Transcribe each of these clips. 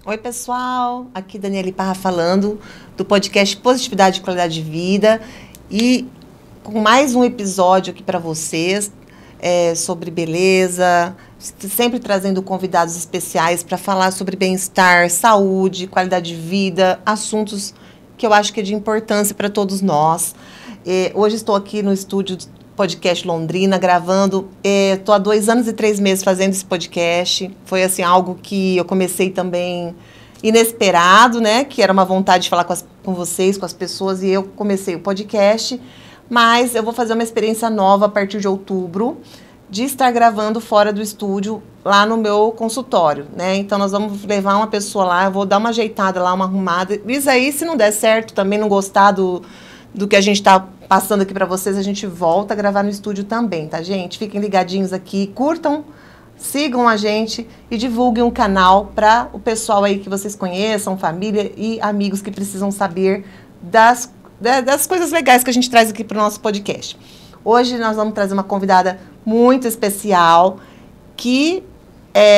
Oi, pessoal. Aqui Daniele Parra falando do podcast Positividade e Qualidade de Vida e com mais um episódio aqui para vocês sobre beleza, sempre trazendo convidados especiais para falar sobre bem-estar, saúde, qualidade de vida, assuntos que eu acho que é de importância para todos nós. Hoje estou aqui no estúdio do Podcast Londrina, gravando. Estou há 2 anos e 3 meses fazendo esse podcast. Foi assim, algo que eu comecei também inesperado, né? Que era uma vontade de falar com vocês, com as pessoas, e eu comecei o podcast. Mas eu vou fazer uma experiência nova a partir de outubro, de estar gravando fora do estúdio, lá no meu consultório, né? Então, nós vamos levar uma pessoa lá, eu vou dar uma ajeitada lá, uma arrumada. Isso aí, se não der certo, também não gostar do que a gente está passando aqui para vocês, a gente volta a gravar no estúdio também, tá, gente? Fiquem ligadinhos aqui, curtam, sigam a gente e divulguem o canal para o pessoal aí que vocês conheçam, família e amigos que precisam saber das coisas legais que a gente traz aqui para o nosso podcast. Hoje nós vamos trazer uma convidada muito especial que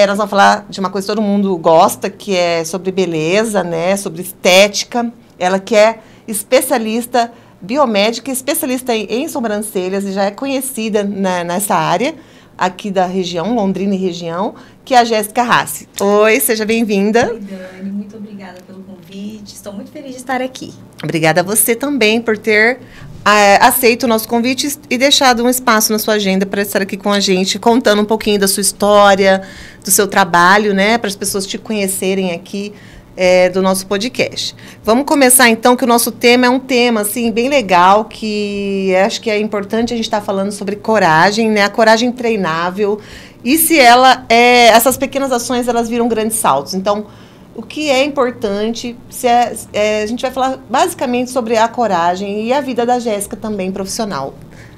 nós vamos falar de uma coisa que todo mundo gosta, que é sobre beleza, né? Sobre estética. Ela que é especialista biomédica, especialista em sobrancelhas e já é conhecida nessa área aqui da região, Londrina e região, que é a Jéssica Rassi. Oi, seja bem-vinda. Oi, Dani, muito obrigada pelo convite. Estou muito feliz de estar aqui. Obrigada a você também por ter aceito o nosso convite e deixado um espaço na sua agenda para estar aqui com a gente, contando um pouquinho da sua história, do seu trabalho, né, para as pessoas te conhecerem aqui do nosso podcast. Vamos começar então, que o nosso tema é um tema assim bem legal, que acho que é importante a gente estar falando sobre coragem, né? A coragem treinável, e se essas pequenas ações elas viram grandes saltos. Então, o que é importante, a gente vai falar basicamente sobre a coragem e a vida da Jéssica também profissional.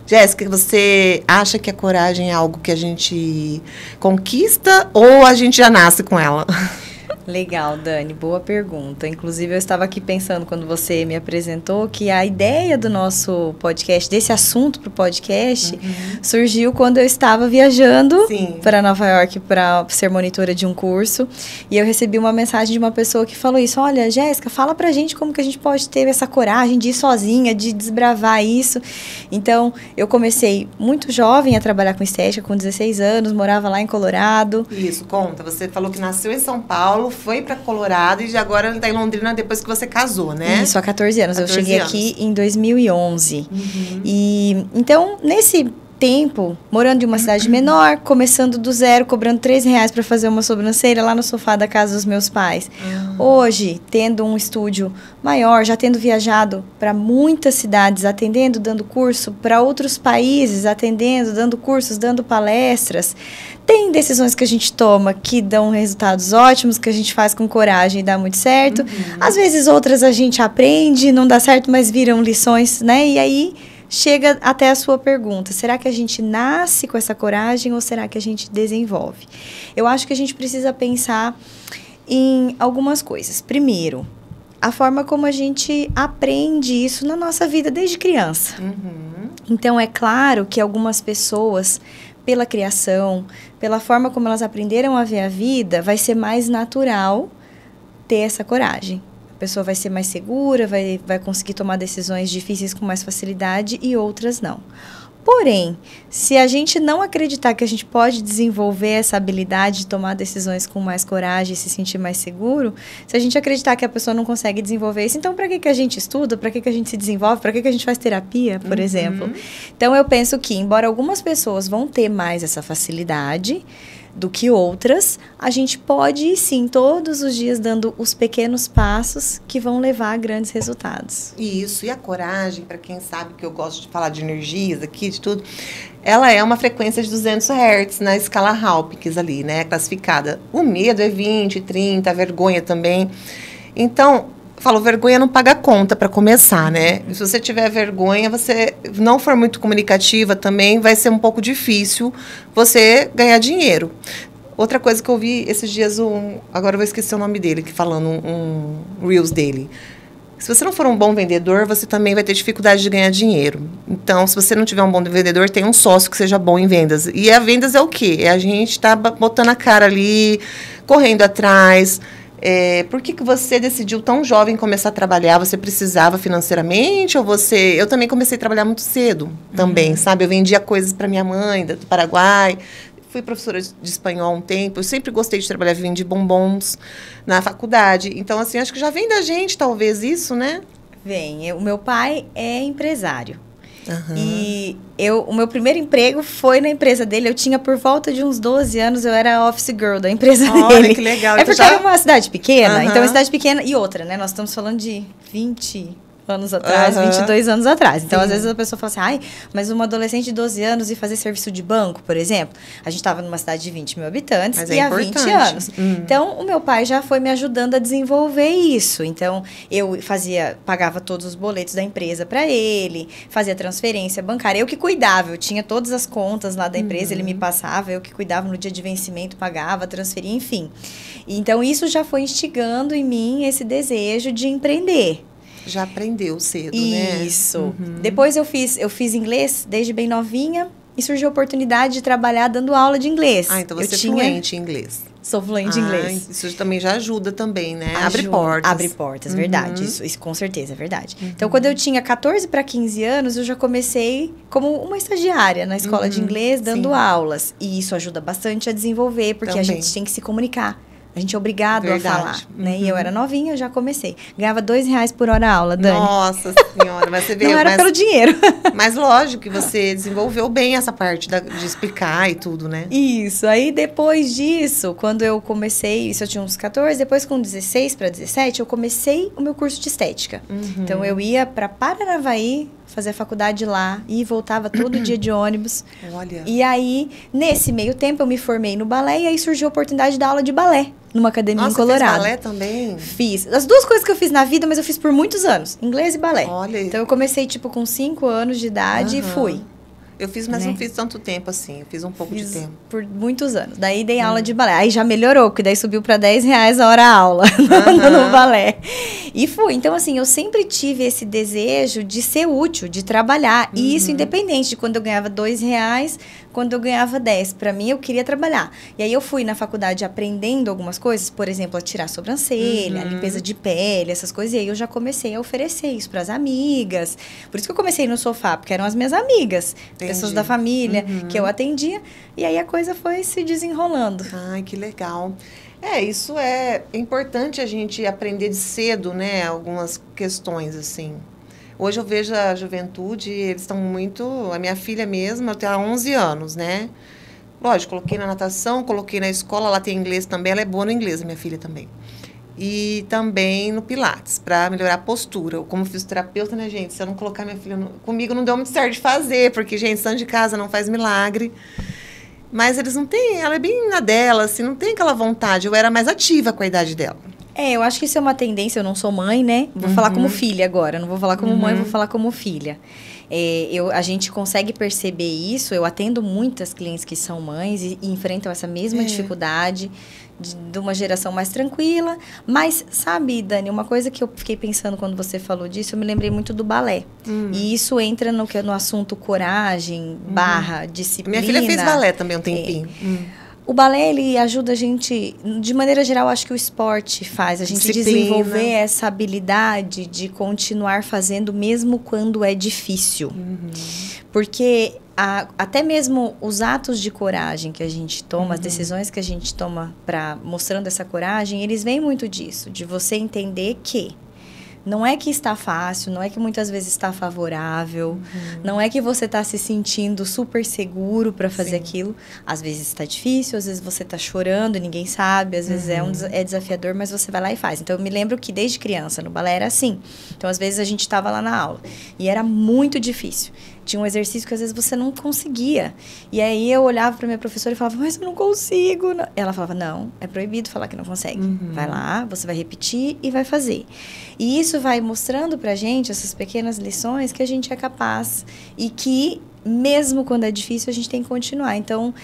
Jéssica, você acha que a coragem é algo que a gente conquista ou a gente já nasce com ela? Legal, Dani, boa pergunta. Inclusive, eu estava aqui pensando, quando você me apresentou, que a ideia do nosso podcast, desse assunto para o podcast, surgiu quando eu estava viajando para Nova York para ser monitora de um curso. E eu recebi uma mensagem de uma pessoa que falou isso: olha, Jéssica, fala pra gente como que a gente pode ter essa coragem de ir sozinha, de desbravar isso. Então, eu comecei muito jovem a trabalhar com estética, com 16 anos, morava lá em Colorado. Isso, conta. Você falou que nasceu em São Paulo, foi para Colorado e agora está em Londrina depois que você casou, né? Isso, há 14 anos. 14 eu cheguei aqui em 2011. E então, nesse tempo, morando em uma cidade menor, começando do zero, cobrando R$3 para fazer uma sobrancelha lá no sofá da casa dos meus pais. Hoje, tendo um estúdio maior, já tendo viajado para muitas cidades, atendendo, dando curso para outros países, atendendo, dando cursos, dando palestras. Tem decisões que a gente toma que dão resultados ótimos, que a gente faz com coragem e dá muito certo. Às vezes outras a gente aprende, não dá certo, mas viram lições, né? E aí chega até a sua pergunta: será que a gente nasce com essa coragem ou será que a gente desenvolve? Eu acho que a gente precisa pensar em algumas coisas. Primeiro, a forma como a gente aprende isso na nossa vida desde criança. Então, é claro que algumas pessoas, pela criação, pela forma como elas aprenderam a ver a vida, vai ser mais natural ter essa coragem. A pessoa vai ser mais segura, vai conseguir tomar decisões difíceis com mais facilidade e outras não. Porém, se a gente não acreditar que a gente pode desenvolver essa habilidade de tomar decisões com mais coragem e se sentir mais seguro, se a gente acreditar que a pessoa não consegue desenvolver isso, então para que a gente estuda? Para que a gente se desenvolve? Para que a gente faz terapia, por exemplo? Então, eu penso que, embora algumas pessoas vão ter mais essa facilidade do que outras, a gente pode ir, sim, todos os dias dando os pequenos passos que vão levar a grandes resultados. Isso, e a coragem, para quem sabe que eu gosto de falar de energias aqui, de tudo, ela é uma frequência de 200 Hz na escala Hawkins ali, né, classificada. O medo é 20, 30, a vergonha também. Então, falo, vergonha não paga conta para começar, né? Se você tiver vergonha, você não for muito comunicativa também, vai ser um pouco difícil você ganhar dinheiro. Outra coisa que eu vi esses dias, agora eu vou esquecer o nome dele, que falando um Reels dele. Se você não for um bom vendedor, você também vai ter dificuldade de ganhar dinheiro. Então, se você não tiver um bom vendedor, tem um sócio que seja bom em vendas. E a vendas é o quê? É a gente estar botando a cara ali, correndo atrás, Por que você decidiu tão jovem começar a trabalhar? Você precisava financeiramente ou você... Eu também comecei a trabalhar muito cedo também, sabe? Eu vendia coisas para minha mãe do Paraguai. Fui professora de espanhol há um tempo. Eu sempre gostei de trabalhar, vendi bombons na faculdade. Então, assim, acho que já vem da gente, talvez, isso, né? Vem. O meu pai é empresário. E o meu primeiro emprego foi na empresa dele. Eu tinha por volta de uns 12 anos, eu era office girl da empresa dele. Olha, que legal. É porque era uma cidade pequena. Então, uma cidade pequena e outra, né? Nós estamos falando de 20 anos atrás, 22 anos atrás. Então, às vezes a pessoa fala assim, ai, mas uma adolescente de 12 anos e fazer serviço de banco, por exemplo. A gente estava numa cidade de 20 mil habitantes há 20 anos. Então, o meu pai já foi me ajudando a desenvolver isso. Então, eu pagava todos os boletos da empresa para ele, fazia transferência bancária. Eu que cuidava, eu tinha todas as contas lá da empresa, ele me passava, eu que cuidava no dia de vencimento, pagava, transferia, enfim. Então, isso já foi instigando em mim esse desejo de empreender. Já aprendeu cedo, né? Isso. Depois eu fiz inglês desde bem novinha e surgiu a oportunidade de trabalhar dando aula de inglês. Então você é fluente em inglês. Sou fluente em inglês. Isso também já ajuda também, né? Abre portas. Abre portas, verdade. Isso com certeza é verdade. Então, quando eu tinha 14 para 15 anos, eu já comecei como uma estagiária na escola de inglês, dando aulas. E isso ajuda bastante a desenvolver, porque a gente tem que se comunicar. A gente é obrigado a falar, né? E eu era novinha, eu já comecei. Ganhava R$2 por hora a aula, Dani. Nossa Senhora, mas você vê... Não era pelo dinheiro. Mas lógico que você desenvolveu bem essa parte de explicar e tudo, né? Isso. Aí, depois disso, quando eu comecei... Isso eu tinha uns 14. Depois, com 16 para 17, eu comecei o meu curso de estética. Então, eu ia para Paranavaí fazer a faculdade lá e voltava todo dia de ônibus. Olha. E aí, nesse meio tempo, eu me formei no balé e aí surgiu a oportunidade de dar aula de balé numa academia em Colorado. Você fez balé também? Fiz. As duas coisas que eu fiz na vida, mas eu fiz por muitos anos. Inglês e balé. Olha. Então, eu comecei, com 5 anos de idade e fui. Eu fiz, mas não fiz tanto tempo assim. Eu fiz um pouco de tempo. Por muitos anos. Daí dei aula de balé. Aí já melhorou, porque daí subiu para R$10 a hora a aula no balé. E fui. Então, assim, eu sempre tive esse desejo de ser útil, de trabalhar. E isso independente de quando eu ganhava R$2, quando eu ganhava 10. Para mim, eu queria trabalhar. E aí eu fui na faculdade aprendendo algumas coisas, por exemplo, a tirar a sobrancelha, a limpeza de pele, essas coisas. E aí eu já comecei a oferecer isso para as amigas. Por isso que eu comecei no sofá, porque eram as minhas amigas. Pessoas da família que eu atendia. E aí a coisa foi se desenrolando. Ai, que legal. Isso é importante a gente aprender de cedo, né? Algumas questões, assim. Hoje eu vejo a juventude, eles estão muito... A minha filha mesmo, ela tem 11 anos, né? Lógico, coloquei na natação, coloquei na escola, ela tem inglês também, ela é boa no inglês, a minha filha também. E também no Pilates, para melhorar a postura. Eu, como fisioterapeuta, né, gente? Se eu não colocar minha filha comigo, não deu muito certo de fazer, porque, gente, santo de casa não faz milagre. Mas eles não têm, ela é bem na dela, assim, não tem aquela vontade. Eu era mais ativa com a idade dela. Eu acho que isso é uma tendência, eu não sou mãe, né? Vou falar como filha agora, não vou falar como mãe, vou falar como filha. A gente consegue perceber isso, eu atendo muitas clientes que são mães e enfrentam essa mesma dificuldade de uma geração mais tranquila. Mas, sabe, Dani, uma coisa que eu fiquei pensando quando você falou disso, eu me lembrei muito do balé. E isso entra no assunto coragem, / disciplina. Minha filha fez balé também um tempinho. O balé, ele ajuda a gente, de maneira geral, acho que o esporte faz a gente desenvolver essa habilidade de continuar fazendo mesmo quando é difícil. Porque até mesmo os atos de coragem que a gente toma, as decisões que a gente toma mostrando essa coragem, eles vêm muito disso, de você entender que não é que está fácil, não é que muitas vezes está favorável, não é que você está se sentindo super seguro para fazer aquilo. Às vezes está difícil, às vezes você está chorando, ninguém sabe, às vezes é desafiador, mas você vai lá e faz. Então, eu me lembro que desde criança, no balé era assim. Então, às vezes a gente estava lá na aula e era muito difícil. Tinha um exercício que às vezes você não conseguia. E aí eu olhava para minha professora e falava, mas eu não consigo. Não. Ela falava, não, é proibido falar que não consegue. Vai lá, você vai repetir e vai fazer. E isso vai mostrando pra gente, essas pequenas lições, que a gente é capaz e que, mesmo quando é difícil, a gente tem que continuar. Então,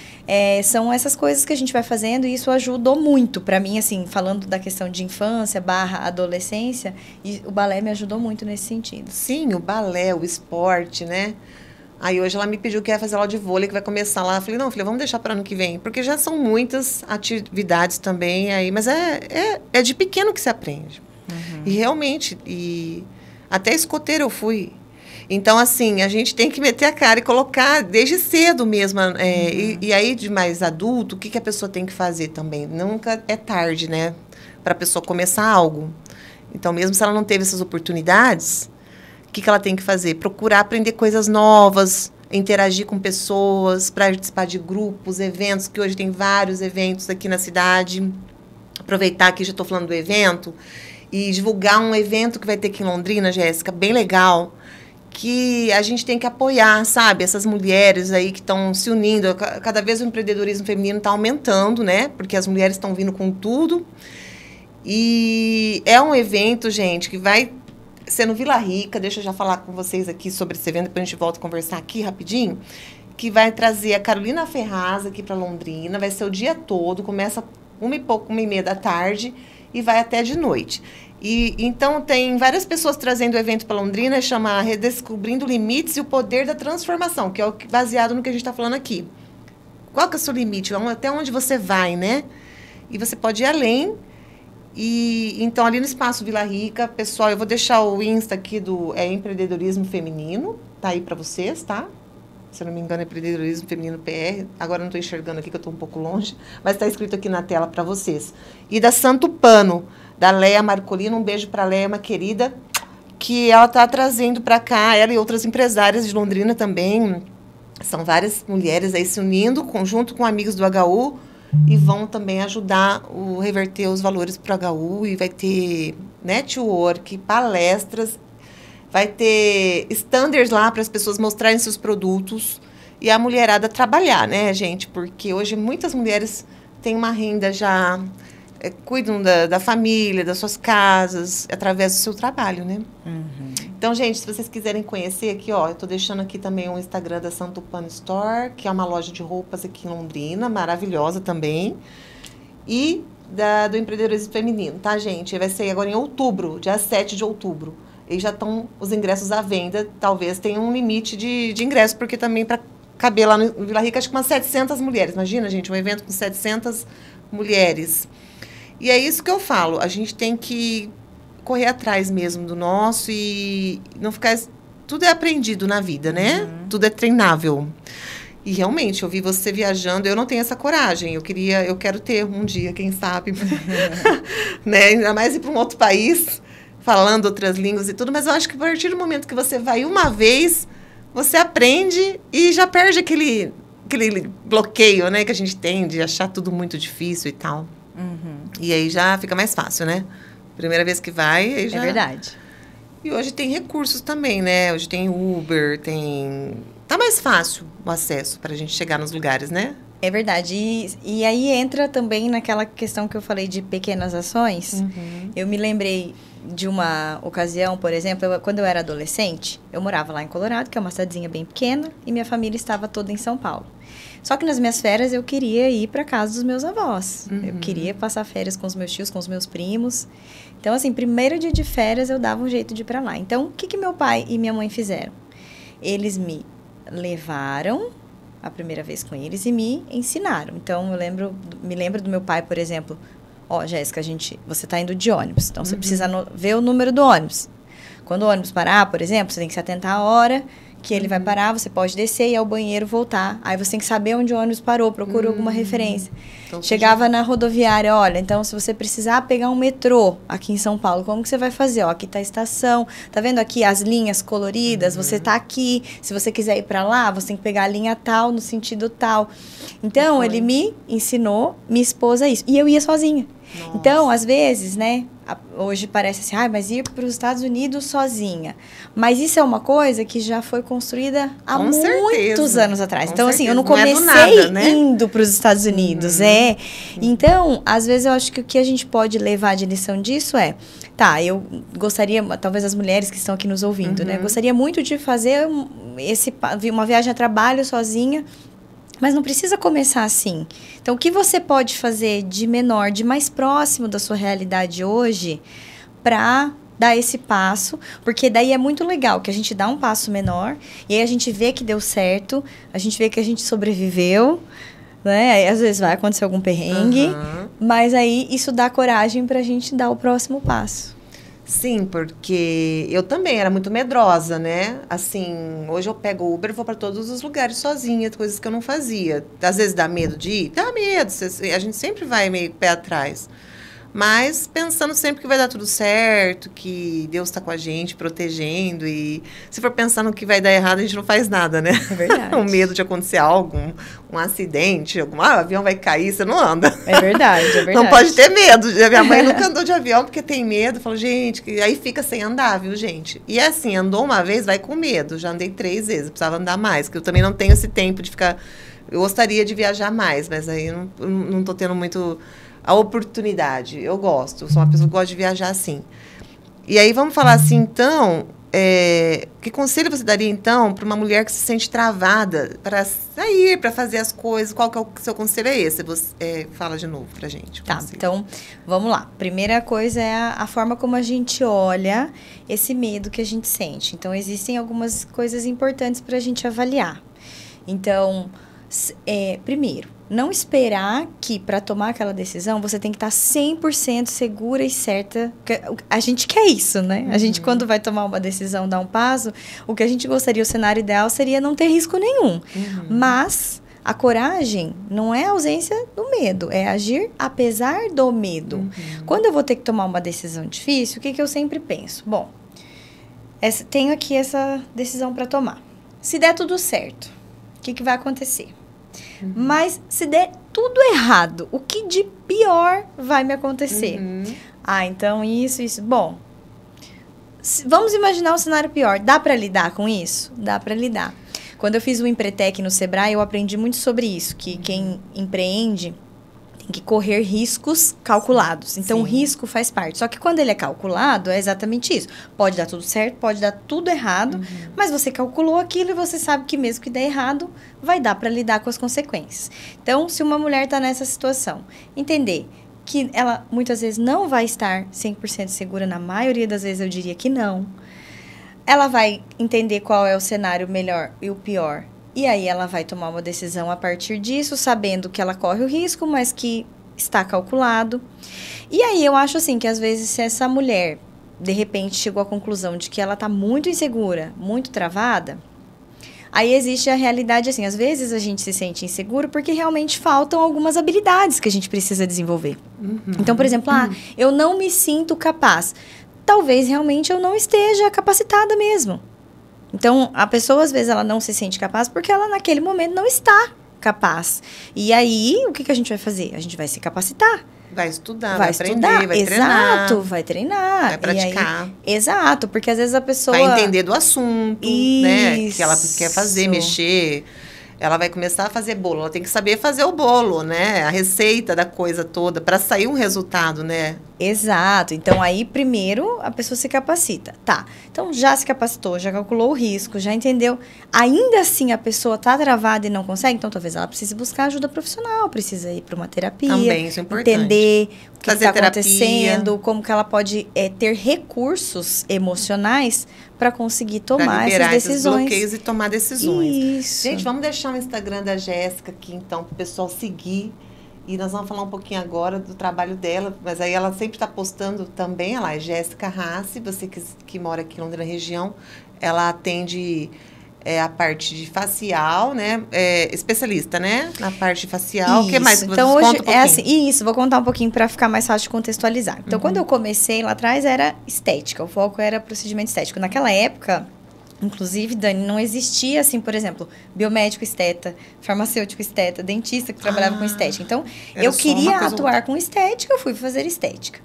são essas coisas que a gente vai fazendo e isso ajudou muito. Pra mim, assim, falando da questão de infância / adolescência, e o balé me ajudou muito nesse sentido. Sim, o balé, o esporte, né? Aí hoje ela me pediu que ia fazer aula de vôlei, que vai começar lá. Eu falei, não, filha, vamos deixar para ano que vem. Porque já são muitas atividades também aí. Mas é de pequeno que se aprende. E realmente, até escoteiro eu fui. Então, assim, a gente tem que meter a cara e colocar desde cedo mesmo. E aí, de mais adulto, o que a pessoa tem que fazer também? Nunca é tarde, né? Para a pessoa começar algo. Então, mesmo se ela não teve essas oportunidades, o que ela tem que fazer? Procurar aprender coisas novas, interagir com pessoas, participar de grupos, eventos, que hoje tem vários eventos aqui na cidade. Aproveitar que já estou falando do evento e divulgar um evento que vai ter aqui em Londrina, Jéssica, bem legal, que a gente tem que apoiar, sabe? Essas mulheres aí que estão se unindo. Cada vez o empreendedorismo feminino está aumentando, né? Porque as mulheres estão vindo com tudo. E é um evento, gente, que vai ser no Vila Rica. Deixa eu já falar com vocês aqui sobre esse evento, depois a gente volta a conversar aqui rapidinho. Que vai trazer a Carolina Ferraz aqui para Londrina. Vai ser o dia todo, começa 1h30 da tarde e vai até de noite. Então, tem várias pessoas trazendo o evento para Londrina, chama Redescobrindo Limites e o Poder da Transformação, que é baseado no que a gente está falando aqui. Qual que é o seu limite? Até onde você vai, né? E você pode ir além. Então, ali no Espaço Vila Rica, pessoal, eu vou deixar o Insta aqui do Empreendedorismo Feminino, tá aí para vocês, tá? Se eu não me engano, é Empreendedorismo Feminino PR. Agora eu não estou enxergando aqui, que eu estou um pouco longe, mas está escrito aqui na tela para vocês. E da Santo Pano, da Leia Marcolino, um beijo para a Leia, uma querida, que ela está trazendo para cá, ela e outras empresárias de Londrina também. São várias mulheres aí se unindo, junto com amigos do HU, e vão também ajudar a reverter os valores para o HU, e vai ter network, palestras, vai ter standards lá para as pessoas mostrarem seus produtos e a mulherada trabalhar, né, gente? Porque hoje muitas mulheres têm uma renda já, cuidam da família, das suas casas, através do seu trabalho, né? Então, gente, se vocês quiserem conhecer aqui, ó, eu tô deixando aqui também o Instagram da Santo Pano Store, que é uma loja de roupas aqui em Londrina, maravilhosa também. E do empreendedorismo feminino, tá, gente? Vai ser agora em outubro, dia 7 de outubro. E já estão os ingressos à venda, talvez tenha um limite de ingresso, porque também para caber lá no Vila Rica, acho que umas 700 mulheres. Imagina, gente, um evento com 700 mulheres. E é isso que eu falo, a gente tem que correr atrás mesmo do nosso e não ficar... Tudo é aprendido na vida, né? Tudo é treinável. E realmente, eu vi você viajando, eu não tenho essa coragem. Eu quero ter um dia, quem sabe. Né? Ainda mais ir para um outro país, falando outras línguas e tudo. Mas eu acho que a partir do momento que você vai uma vez, você aprende e já perde aquele bloqueio, né, que a gente tem de achar tudo muito difícil e tal. E aí já fica mais fácil, né? Primeira vez que vai, aí já... É verdade. E hoje tem recursos também, né? Hoje tem Uber, tá mais fácil o acesso para a gente chegar nos lugares, né? É verdade. E aí entra também naquela questão que eu falei de pequenas ações. Eu me lembrei de uma ocasião, por exemplo, quando eu era adolescente, eu morava lá em Colorado, que é uma cidadezinha bem pequena, e minha família estava toda em São Paulo. Só que nas minhas férias eu queria ir para casa dos meus avós. Eu queria passar férias com os meus tios, com os meus primos. Então, assim, primeiro dia de férias eu dava um jeito de ir para lá. Então, o que meu pai e minha mãe fizeram? Eles me levaram a primeira vez com eles e me ensinaram. Então, me lembro do meu pai, por exemplo. Ó, Jéssica, você está indo de ônibus. Então, você precisa ver o número do ônibus. Quando o ônibus parar, por exemplo, você tem que se atentar à hora que ele vai parar, você pode descer e ir ao banheiro voltar. Aí você tem que saber onde o ônibus parou, procura alguma referência. Então, chegava na rodoviária, olha, então se você precisar pegar um metrô aqui em São Paulo, como que você vai fazer? Ó, aqui tá a estação, tá vendo aqui as linhas coloridas? Você tá aqui, se você quiser ir para lá, você tem que pegar a linha tal, no sentido tal. Então, ele me ensinou, minha esposa, isso. E eu ia sozinha. Nossa. Então, às vezes, né, hoje parece assim, mas ir para os Estados Unidos sozinha. Mas isso é uma coisa que já foi construída há muitos anos atrás. Então, assim, eu não comecei nada, né? Indo para os Estados Unidos, Então, às vezes, eu acho que o que a gente pode levar de lição disso eu gostaria, talvez as mulheres que estão aqui nos ouvindo, né, gostaria muito de fazer uma viagem a trabalho sozinha, mas não precisa começar assim. Então, o que você pode fazer de menor, de mais próximo da sua realidade hoje, para dar esse passo, porque daí é muito legal que a gente dá um passo menor, e aí a gente vê que deu certo, a gente vê que a gente sobreviveu, né? Aí, às vezes vai acontecer algum perrengue, mas aí isso dá coragem pra gente dar o próximo passo. Sim, porque eu também era muito medrosa, né? Assim, hoje eu pego o Uber e vou para todos os lugares sozinha, coisas que eu não fazia. Às vezes dá medo de ir? Dá medo, a gente sempre vai meio pé atrás. Mas pensando sempre que vai dar tudo certo, que Deus está com a gente, protegendo. E se for pensando que vai dar errado, a gente não faz nada, né? É verdade. O medo de acontecer algo, um acidente, o avião vai cair, você não anda. É verdade, é verdade. Não pode ter medo. Minha mãe nunca andou de avião porque tem medo. Falou, gente, aí fica sem andar, viu, gente? E assim, andou uma vez, vai com medo. Já andei 3 vezes, precisava andar mais, porque eu também não tenho esse tempo de ficar... Eu gostaria de viajar mais, mas aí não tô tendo muito... a oportunidade. Eu gosto. Eu sou uma pessoa que gosta de viajar assim. E aí, vamos falar assim, então... que conselho você daria, então, para uma mulher que se sente travada para sair, para fazer as coisas? Qual que é o seu conselho? É esse? Você fala de novo para a gente. Tá, então, vamos lá. Primeira coisa é a forma como a gente olha esse medo que a gente sente. Então, existem algumas coisas importantes para a gente avaliar. Então, primeiro, não esperar que para tomar aquela decisão você tem que estar 100% segura e certa. A gente quer isso, né? A gente, quando vai tomar uma decisão, dar um passo, o que a gente gostaria, o cenário ideal seria não ter risco nenhum. Mas a coragem não é a ausência do medo, é agir apesar do medo. Quando eu vou ter que tomar uma decisão difícil, o que eu sempre penso? Bom, tenho aqui essa decisão para tomar. Se der tudo certo, o que vai acontecer? Mas se der tudo errado, o que de pior vai me acontecer? Então isso. Bom, vamos imaginar um cenário pior. Dá para lidar com isso? Dá para lidar. Quando eu fiz o Empretec no Sebrae, eu aprendi muito sobre isso, que quem empreende tem que correr riscos calculados. Então, o risco faz parte. Só que quando ele é calculado, é exatamente isso. Pode dar tudo certo, pode dar tudo errado, mas você calculou aquilo e você sabe que mesmo que der errado, vai dar para lidar com as consequências. Então, se uma mulher está nessa situação, entender que ela muitas vezes não vai estar 100% segura, na maioria das vezes eu diria que não. Ela vai entender qual é o cenário melhor e o pior. E aí ela vai tomar uma decisão a partir disso, sabendo que ela corre o risco, mas que está calculado. E aí eu acho assim que às vezes se essa mulher, de repente, chegou à conclusão de que ela está muito insegura, muito travada, aí existe a realidade assim, às vezes a gente se sente inseguro porque realmente faltam algumas habilidades que a gente precisa desenvolver. Então, por exemplo, eu não me sinto capaz. Talvez realmente eu não esteja capacitada mesmo. Então, a pessoa, às vezes, ela não se sente capaz porque ela, naquele momento, não está capaz. E aí, o que a gente vai fazer? A gente vai se capacitar. Vai estudar, vai aprender, vai treinar. Exato, vai treinar. Vai praticar. Aí, exato, porque às vezes a pessoa... vai entender do assunto, né? Que ela quer fazer, mexer... Ela vai começar a fazer bolo, ela tem que saber fazer o bolo, né? A receita da coisa toda, para sair um resultado, né? Exato. Então, aí, primeiro, a pessoa se capacita. Tá, então já se capacitou, já calculou o risco, já entendeu. Ainda assim, a pessoa tá travada e não consegue, então talvez ela precise buscar ajuda profissional, precisa ir para uma terapia. Também, isso é importante. Entender o que está acontecendo, como que ela pode ter recursos emocionais para conseguir tomar essas decisões. Esses bloqueios e tomar decisões. Isso. Gente, vamos deixar o Instagram da Jéssica aqui, então, para o pessoal seguir. E nós vamos falar um pouquinho agora do trabalho dela, mas aí ela sempre está postando também, ela é Jéssica Rassi, você que mora aqui em Londrina região, ela atende a parte de facial, né? Especialista, né? Na parte de facial. O que mais? Então, hoje é assim, vou contar um pouquinho para ficar mais fácil de contextualizar. Então, quando eu comecei lá atrás, era estética, o foco era procedimento estético. Naquela época, inclusive, Dani, não existia, assim, por exemplo, biomédico esteta, farmacêutico esteta, dentista que trabalhava com estética. Então, eu queria atuar com estética, eu fui fazer estética.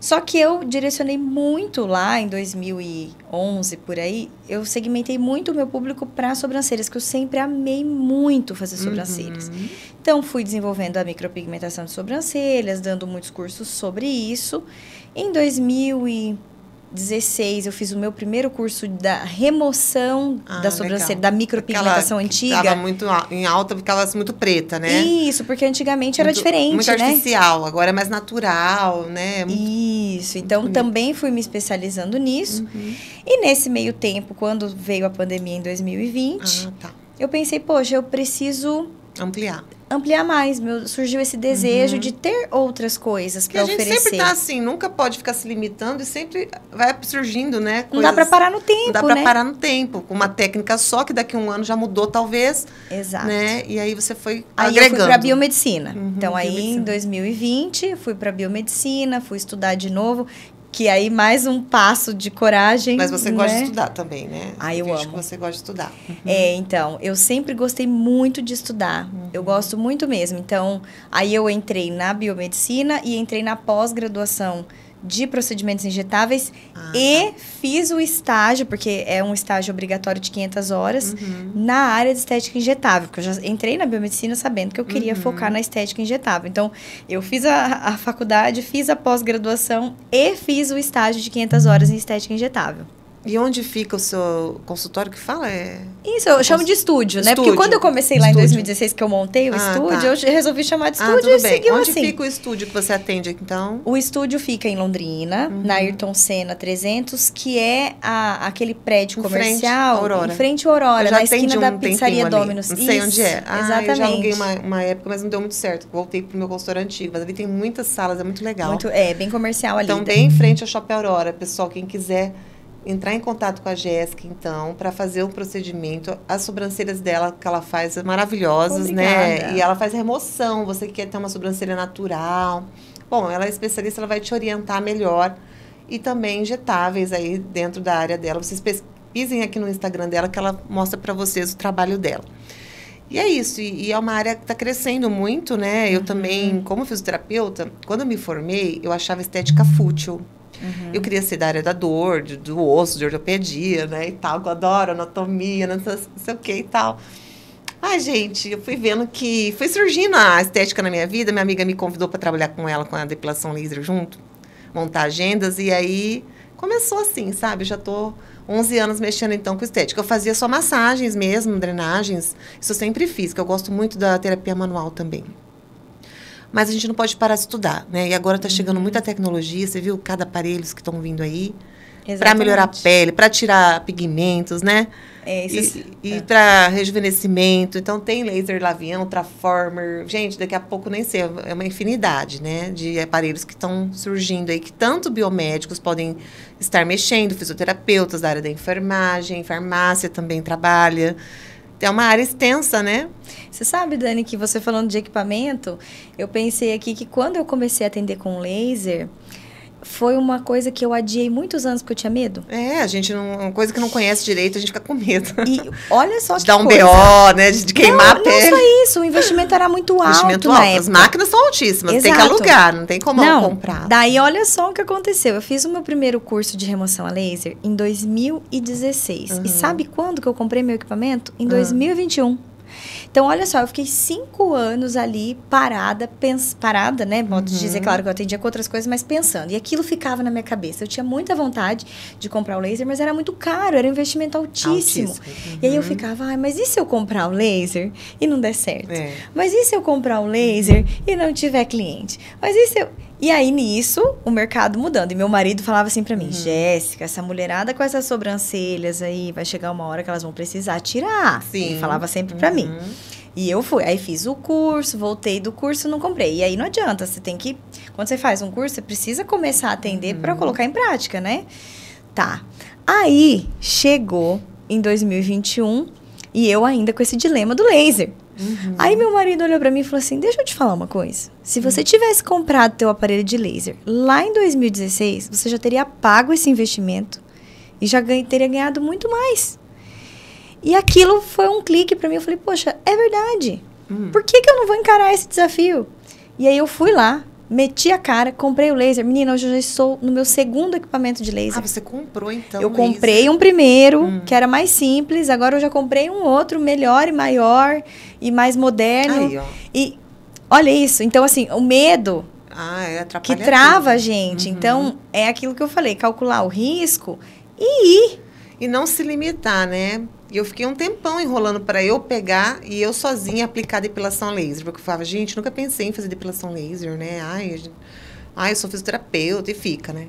Só que eu direcionei muito lá, em 2011, por aí, eu segmentei muito o meu público para sobrancelhas, que eu sempre amei muito fazer sobrancelhas. Então, fui desenvolvendo a micropigmentação de sobrancelhas, dando muitos cursos sobre isso. Em 2000 2016, eu fiz o meu primeiro curso da remoção da sobrancelha, da micropigmentação antiga. Estava muito em alta, ficava muito preta, né? Isso, porque antigamente era diferente, muito artificial, agora é mais natural, né? Isso, então bonito. Também fui me especializando nisso. E nesse meio tempo, quando veio a pandemia em 2020, eu pensei, poxa, eu preciso... ampliar mais. Surgiu esse desejo de ter outras coisas para oferecer. A gente sempre tá assim, nunca pode ficar se limitando e sempre vai surgindo, né? Não dá para parar no tempo, Não dá para parar no tempo. Com uma técnica só, que daqui a um ano já mudou, talvez. Exato. Né? E aí você foi agregando. Aí eu fui para biomedicina. Então, biomedicina. Aí em 2020, fui para biomedicina, fui estudar de novo. Que aí mais um passo de coragem. Mas você gosta de estudar também, né? Eu amo. Que você gosta de estudar. Então, eu sempre gostei muito de estudar. Eu gosto muito mesmo. Então, aí eu entrei na biomedicina e entrei na pós-graduação de procedimentos injetáveis e fiz o estágio, porque é um estágio obrigatório de 500 horas, na área de estética injetável, porque eu já entrei na biomedicina sabendo que eu queria focar na estética injetável. Então, eu fiz a faculdade, fiz a pós-graduação e fiz o estágio de 500 horas em estética injetável. E onde fica o seu consultório que fala? Isso, eu chamo de estúdio, né? Porque quando eu comecei lá em 2016, que eu montei o estúdio, eu resolvi chamar de estúdio e seguiu assim. Onde fica o estúdio que você atende aqui, então? O estúdio fica em Londrina, na Ayrton Senna 300, que é aquele prédio comercial. Em frente à Aurora, na esquina da pizzaria Domino's. Não sei onde é. Exatamente. Eu já aluguei uma época, mas não deu muito certo. Voltei pro meu consultório antigo, mas ali tem muitas salas, é muito legal. Bem comercial ali. Então, bem em frente ao Shopping Aurora. Pessoal, quem quiser entrar em contato com a Jéssica, então, para fazer um procedimento. As sobrancelhas dela, que ela faz, são maravilhosas, né? E ela faz remoção, você que quer ter uma sobrancelha natural. Bom, ela é especialista, ela vai te orientar melhor. E também injetáveis aí dentro da área dela. Vocês pesquisem aqui no Instagram dela, que ela mostra para vocês o trabalho dela. E é isso, e é uma área que está crescendo muito, né? Eu também, como fisioterapeuta, quando eu me formei, eu achava estética fútil. Eu queria ser da área da dor, do osso, de ortopedia, né, e tal, que eu adoro anatomia, não sei o que e tal. Gente, eu fui vendo que foi surgindo a estética na minha vida, minha amiga me convidou para trabalhar com ela, com a depilação laser junto, montar agendas, e aí começou assim, sabe? Já tô 11 anos mexendo, então, com estética. Eu fazia só massagens mesmo, drenagens, isso eu sempre fiz, que eu gosto muito da terapia manual também. Mas a gente não pode parar de estudar, né? E agora está chegando muita tecnologia, você viu cada aparelho que estão vindo aí para melhorar a pele, para tirar pigmentos, né? E para rejuvenescimento. Então, tem laser Lavian, Ultraformer. Gente, daqui a pouco nem sei, é uma infinidade, né? De aparelhos que estão surgindo aí, que tanto biomédicos podem estar mexendo, fisioterapeutas da área da enfermagem, farmácia também trabalha. É uma área extensa, né? Você sabe, Dani, que você falando de equipamento, eu pensei aqui que quando eu comecei a atender com laser, foi uma coisa que eu adiei muitos anos porque eu tinha medo. A gente não... Uma coisa que não conhece direito, a gente fica com medo. E olha só de dar um BO, né? De queimar a pele. Não só isso, o investimento era muito alto na época. As máquinas são altíssimas, tem que alugar, não tem como comprar. Daí, olha só o que aconteceu. Eu fiz o meu primeiro curso de remoção a laser em 2016. E sabe quando que eu comprei meu equipamento? Em 2021. Então, olha só, eu fiquei 5 anos ali parada, né? Modo de dizer, claro que eu atendia com outras coisas, mas pensando. E aquilo ficava na minha cabeça. Eu tinha muita vontade de comprar o laser, mas era muito caro, era um investimento altíssimo. E aí eu ficava, mas e se eu comprar o laser e não der certo? Mas e se eu comprar o laser e não tiver cliente? Mas e se eu... E aí, nisso, o mercado mudando. E meu marido falava assim pra mim, Jéssica, essa mulherada com essas sobrancelhas aí, vai chegar uma hora que elas vão precisar tirar. Sim. Ele falava sempre pra mim. E eu fui. Aí fiz o curso, voltei do curso, não comprei. E aí não adianta, você tem que... Quando você faz um curso, você precisa começar a atender pra colocar em prática, né? Tá. Aí, chegou em 2021, e eu ainda com esse dilema do laser. Aí meu marido olhou pra mim e falou assim, deixa eu te falar uma coisa. Se você tivesse comprado teu aparelho de laser lá em 2016, você já teria pago esse investimento e já teria ganhado muito mais. E aquilo foi um clique pra mim. Eu falei, poxa, é verdade. Por que eu não vou encarar esse desafio? E aí eu fui lá, meti a cara, comprei o laser. Menina, hoje eu já estou no meu segundo equipamento de laser. Você comprou então? Eu comprei um primeiro, que era mais simples. Agora eu já comprei um outro melhor e maior e mais moderno. Aí, ó. E olha isso. Então, assim, o medo atrapalha que trava tudo. a gente. Então, é aquilo que eu falei, calcular o risco e ir. E não se limitar, né? E eu fiquei um tempão enrolando para eu pegar e eu sozinha aplicar depilação laser. Porque eu falava, gente, nunca pensei em fazer depilação laser, né? Eu sou fisioterapeuta e fica, né?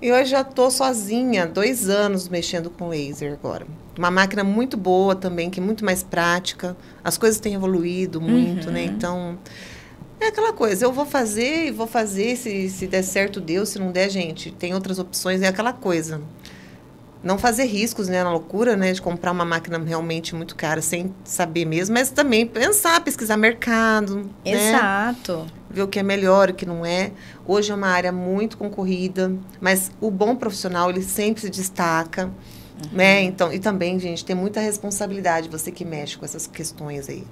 E eu já tô sozinha, 2 anos mexendo com laser agora. Uma máquina muito boa também, que é muito mais prática. As coisas têm evoluído muito, né? Então, é aquela coisa, eu vou fazer, se der certo, deu, se não der, gente, tem outras opções, é aquela coisa. Não fazer riscos, né, na loucura, né, de comprar uma máquina realmente muito cara, sem saber mesmo, mas também pensar, pesquisar mercado, Exato. Né? Ver o que é melhor, o que não é. Hoje é uma área muito concorrida, mas o bom profissional, ele sempre se destaca, né, então, e também, gente, tem muita responsabilidade, você que mexe com essas questões aí.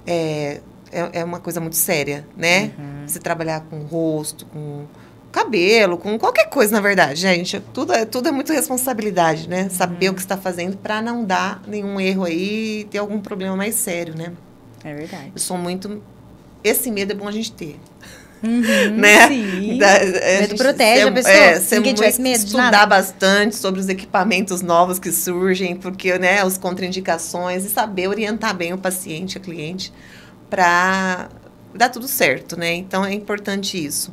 É uma coisa muito séria, né, você trabalhar com o rosto, com cabelo, com qualquer coisa, na verdade, gente. Tudo é muito responsabilidade, né? Saber o que está fazendo para não dar nenhum erro aí e ter algum problema mais sério, né? É verdade. Eu sou muito... Esse medo é bom a gente ter. Né? Sim. Medo protege a pessoa. Ninguém tivesse medo de nada. Estudar bastante sobre os equipamentos novos que surgem, porque, né, as contraindicações, e saber orientar bem o paciente, a cliente, para dar tudo certo, né? Então, é importante isso.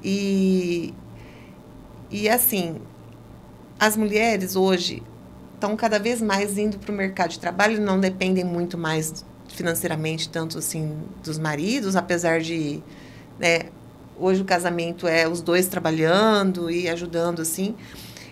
E assim, as mulheres hoje estão cada vez mais indo para o mercado de trabalho, não dependem muito mais financeiramente, tanto assim, dos maridos, apesar de, né, hoje o casamento é os dois trabalhando e ajudando, assim.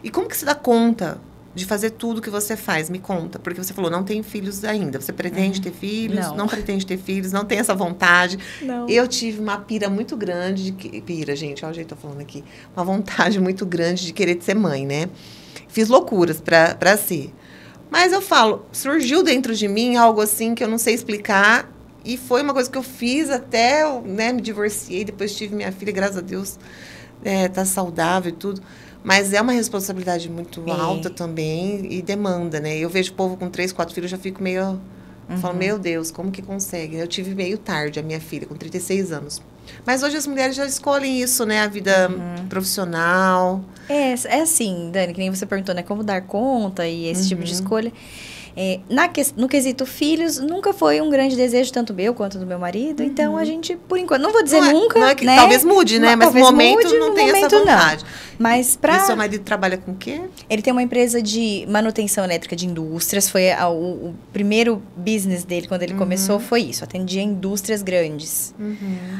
E como que se dá conta de fazer tudo que você faz? Me conta, porque você falou, não tem filhos ainda. Você pretende ter filhos? Não pretende ter filhos, não tem essa vontade. Não. Eu tive uma pira muito grande pira, gente, olha o jeito que eu tô falando aqui. Uma vontade muito grande de querer ser mãe, né? Fiz loucuras pra ser. Mas eu falo, surgiu dentro de mim algo assim que eu não sei explicar. E foi uma coisa que eu fiz até, né, me divorciei, depois tive minha filha, graças a Deus, tá saudável e tudo. Mas é uma responsabilidade muito alta também e demanda, né? Eu vejo o povo com 3, 4 filhos, eu já fico meio... Falo, meu Deus, como que consegue? Eu tive meio tarde a minha filha, com 36 anos. Mas hoje as mulheres já escolhem isso, né? A vida profissional. É assim, Dani, que nem você perguntou, né? Como dar conta e esse tipo de escolha. No quesito filhos, nunca foi um grande desejo, tanto meu quanto do meu marido. Então, a gente, por enquanto, não vou dizer nunca, não é que, né? Talvez mude, né? Mas no momento não tem essa vontade. Mas E seu marido trabalha com o quê? Ele tem uma empresa de manutenção elétrica de indústrias. Foi o primeiro business dele, quando ele começou, foi isso. Atendia indústrias grandes.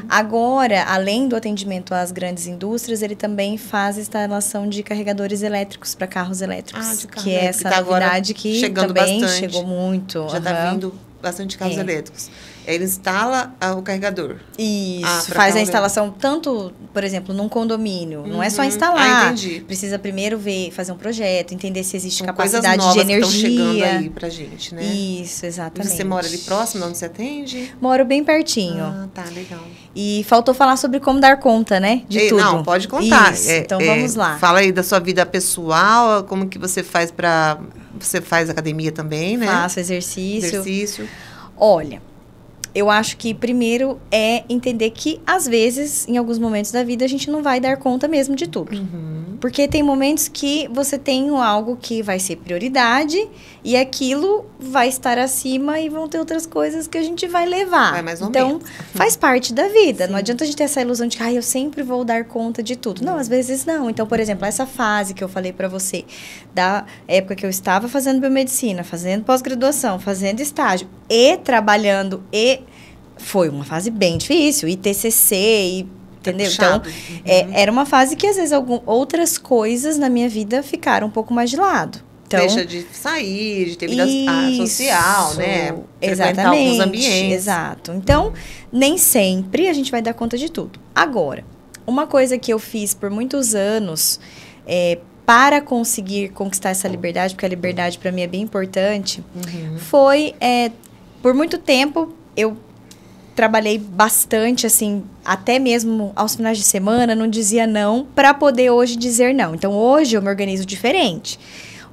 Agora, além do atendimento às grandes indústrias, ele também faz instalação de carregadores elétricos para carros elétricos. De carro que é essa novidade que também chegou muito. Já está vindo bastante carros elétricos. Ele instala o carregador. Isso, faz a instalação tanto, por exemplo, num condomínio. Não é só instalar. Entendi. Precisa primeiro fazer um projeto, entender se existe São capacidade coisas novas de energia. Que estão chegando aí pra gente, né? Isso, exatamente. E você mora ali próximo, onde você atende? Moro bem pertinho. Ah, tá, legal. E faltou falar sobre como dar conta, né? De tudo. Não, pode contar. Isso, então vamos lá. Fala aí da sua vida pessoal, como que você faz Você faz academia também, né? Faço exercício. Olha, eu acho que primeiro é entender que, às vezes, em alguns momentos da vida, a gente não vai dar conta mesmo de tudo. Porque tem momentos que você tem algo que vai ser prioridade e aquilo vai estar acima e vão ter outras coisas que a gente vai levar. Vai mais ou então, menos. Faz parte da vida. Sim. Não adianta a gente ter essa ilusão de que eu sempre vou dar conta de tudo. Não, às vezes não. Então, por exemplo, essa fase que eu falei pra você, da época que eu estava fazendo biomedicina, fazendo pós-graduação, fazendo estágio e trabalhando foi uma fase bem difícil, e TCC, entendeu? Então, era uma fase que, às vezes, outras coisas na minha vida ficaram um pouco mais de lado. Então, deixa de sair, de ter vida social, né? Exatamente. Frequentar alguns ambientes. Exato. Então, nem sempre a gente vai dar conta de tudo. Agora, uma coisa que eu fiz por muitos anos para conseguir conquistar essa liberdade, porque a liberdade para mim é bem importante, foi, por muito tempo, eu trabalhei bastante, assim, até mesmo aos finais de semana, não dizia não, para poder hoje dizer não. Então, hoje eu me organizo diferente.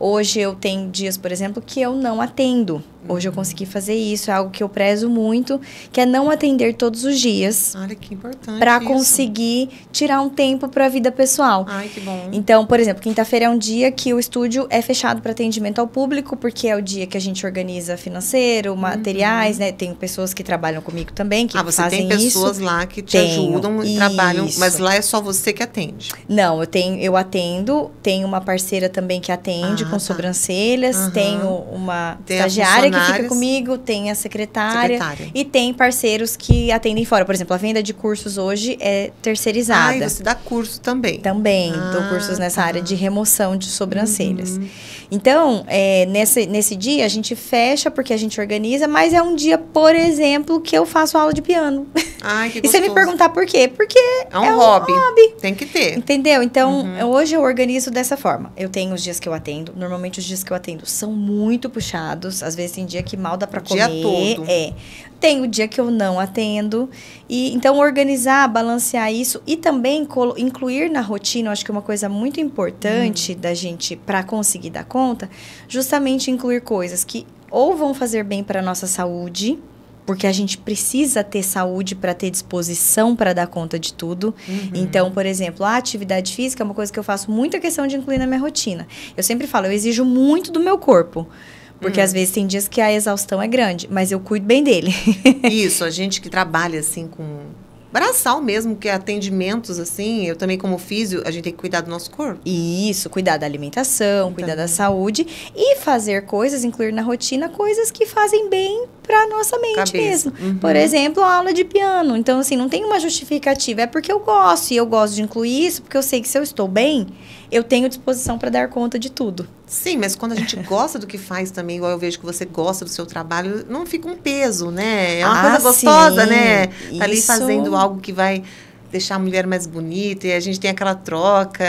Hoje eu tenho dias, por exemplo, que eu não atendo. Hoje eu consegui fazer isso, é algo que eu prezo muito, que é não atender todos os dias. Olha que importante para conseguir tirar um tempo para a vida pessoal. Ai, que bom. Então, por exemplo, quinta-feira é um dia que o estúdio é fechado para atendimento ao público, porque é o dia que a gente organiza financeiro, materiais, né? Tem pessoas que trabalham comigo também, que fazem isso. Você tem pessoas lá que te ajudam e trabalham, mas lá é só você que atende? Não, eu atendo, tenho uma parceira também que atende com sobrancelhas, tenho uma estagiária que fica comigo, tem a secretária e tem parceiros que atendem fora. Por exemplo, a venda de cursos hoje é terceirizada. E você dá curso também? Também, dou cursos nessa área de remoção de sobrancelhas. Então, nesse dia a gente fecha porque a gente organiza, mas é um dia, por exemplo, que eu faço aula de piano. Ai, que gostoso. E você me perguntar por quê? Porque é um hobby. Tem que ter. Entendeu? Então, hoje eu organizo dessa forma. Eu tenho os dias que eu atendo. Normalmente os dias que eu atendo são muito puxados. Às vezes tem dia que mal dá pra comer. O dia todo. Tem o dia que eu não atendo. E então, organizar, balancear isso e também incluir na rotina, eu acho que é uma coisa muito importante da gente, para conseguir dar conta, justamente incluir coisas que ou vão fazer bem para nossa saúde, porque a gente precisa ter saúde para ter disposição para dar conta de tudo. Então, por exemplo, a atividade física é uma coisa que eu faço muita questão de incluir na minha rotina. Eu sempre falo, eu exijo muito do meu corpo. Porque às vezes tem dias que a exaustão é grande, mas eu cuido bem dele. Isso, a gente que trabalha assim com braçal mesmo, que é atendimentos assim, eu também como físio, a gente tem que cuidar do nosso corpo. Isso, cuidar da alimentação, cuidar da saúde e fazer coisas, incluir na rotina coisas que fazem bem para nossa mente mesmo. Por exemplo, a aula de piano. Então, assim, não tem uma justificativa, é porque eu gosto e eu gosto de incluir isso, porque eu sei que se eu estou bem, eu tenho disposição para dar conta de tudo. Sim, mas quando a gente gosta do que faz também, igual eu vejo que você gosta do seu trabalho, não fica um peso, né? É uma coisa gostosa, né? Tá ali fazendo algo que vai deixar a mulher mais bonita e a gente tem aquela troca.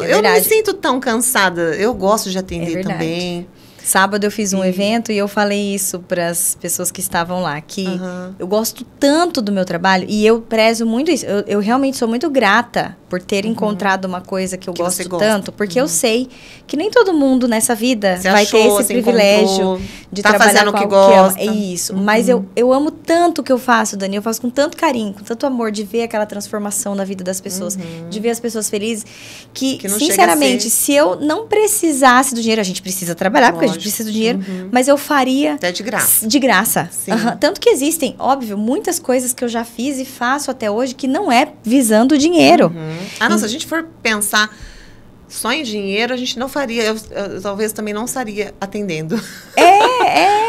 Eu não me sinto tão cansada. Eu gosto de atender também. Sábado eu fiz um evento e eu falei isso para as pessoas que estavam lá, que eu gosto tanto do meu trabalho e eu prezo muito isso. Eu realmente sou muito grata por ter encontrado uma coisa que eu gosto tanto, porque eu sei que nem todo mundo nessa vida vai ter esse privilégio de trabalhar com algo que ama. É isso. Mas eu amo tanto o que eu faço, Dani. Eu faço com tanto carinho, com tanto amor de ver aquela transformação na vida das pessoas, de ver as pessoas felizes, que sinceramente, se eu não precisasse do dinheiro, a gente precisa trabalhar, porque a gente precisa do dinheiro, mas eu faria... Até de graça. De graça. Tanto que existem, óbvio, muitas coisas que eu já fiz e faço até hoje que não é visando dinheiro. Se a gente for pensar só em dinheiro, a gente não faria, eu talvez também não estaria atendendo.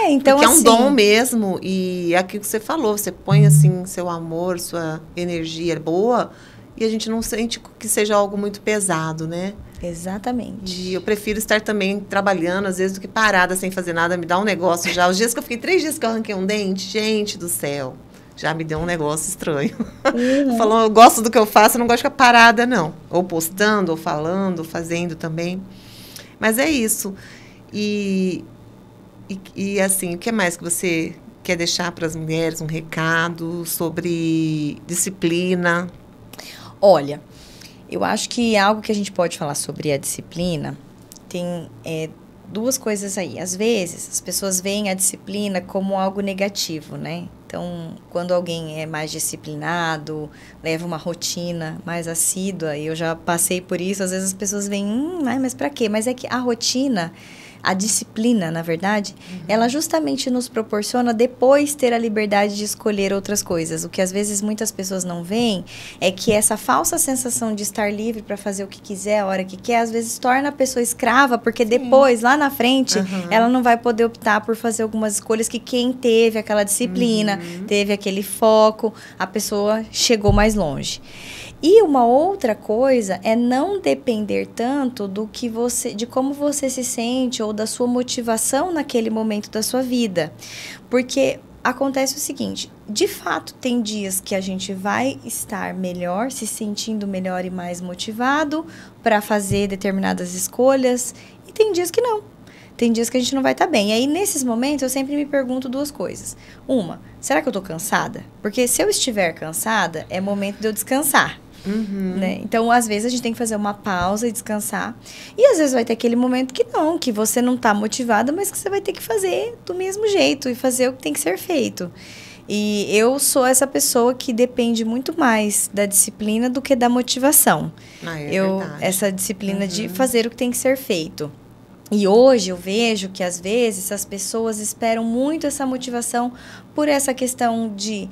Então porque é um dom mesmo, e é aquilo que você falou, você põe assim, seu amor, sua energia boa, e a gente não sente que seja algo muito pesado, né? Exatamente. E eu prefiro estar também trabalhando, às vezes, do que parada, sem fazer nada, me dá um negócio já. Os dias que eu fiquei 3 dias que eu arranquei um dente, gente do céu, já me deu um negócio estranho. Falou, eu gosto do que eu faço, eu não gosto de ficar parada, não. Ou postando, ou falando, ou fazendo também. Mas é isso. E assim, o que mais que você quer deixar para as mulheres? Um recado sobre disciplina? Olha, eu acho que algo que a gente pode falar sobre a disciplina tem 2 coisas aí. Às vezes, as pessoas veem a disciplina como algo negativo, né? Então, quando alguém é mais disciplinado, leva uma rotina mais assídua, e eu já passei por isso, às vezes as pessoas veem, mas pra quê? Mas é que a rotina, a disciplina, na verdade, ela justamente nos proporciona depois ter a liberdade de escolher outras coisas. O que às vezes muitas pessoas não veem é que essa falsa sensação de estar livre para fazer o que quiser, a hora que quer, às vezes torna a pessoa escrava, porque depois, lá na frente, ela não vai poder optar por fazer algumas escolhas que quem teve aquela disciplina, teve aquele foco, a pessoa chegou mais longe. E uma outra coisa é não depender tanto de como você se sente ou da sua motivação naquele momento da sua vida. Porque acontece o seguinte, de fato tem dias que a gente vai estar melhor, se sentindo melhor e mais motivado para fazer determinadas escolhas, e tem dias que não. Tem dias que a gente não vai estar bem. E aí, nesses momentos, eu sempre me pergunto 2 coisas. Uma, será que eu estou cansada? Porque se eu estiver cansada, é momento de eu descansar. né? Então, às vezes, a gente tem que fazer uma pausa e descansar. E, às vezes, vai ter aquele momento que você não tá motivada, mas que você vai ter que fazer do mesmo jeito e fazer o que tem que ser feito. E eu sou essa pessoa que depende muito mais da disciplina do que da motivação. Verdade. Essa disciplina de fazer o que tem que ser feito. E hoje eu vejo que, às vezes, as pessoas esperam muito essa motivação por essa questão de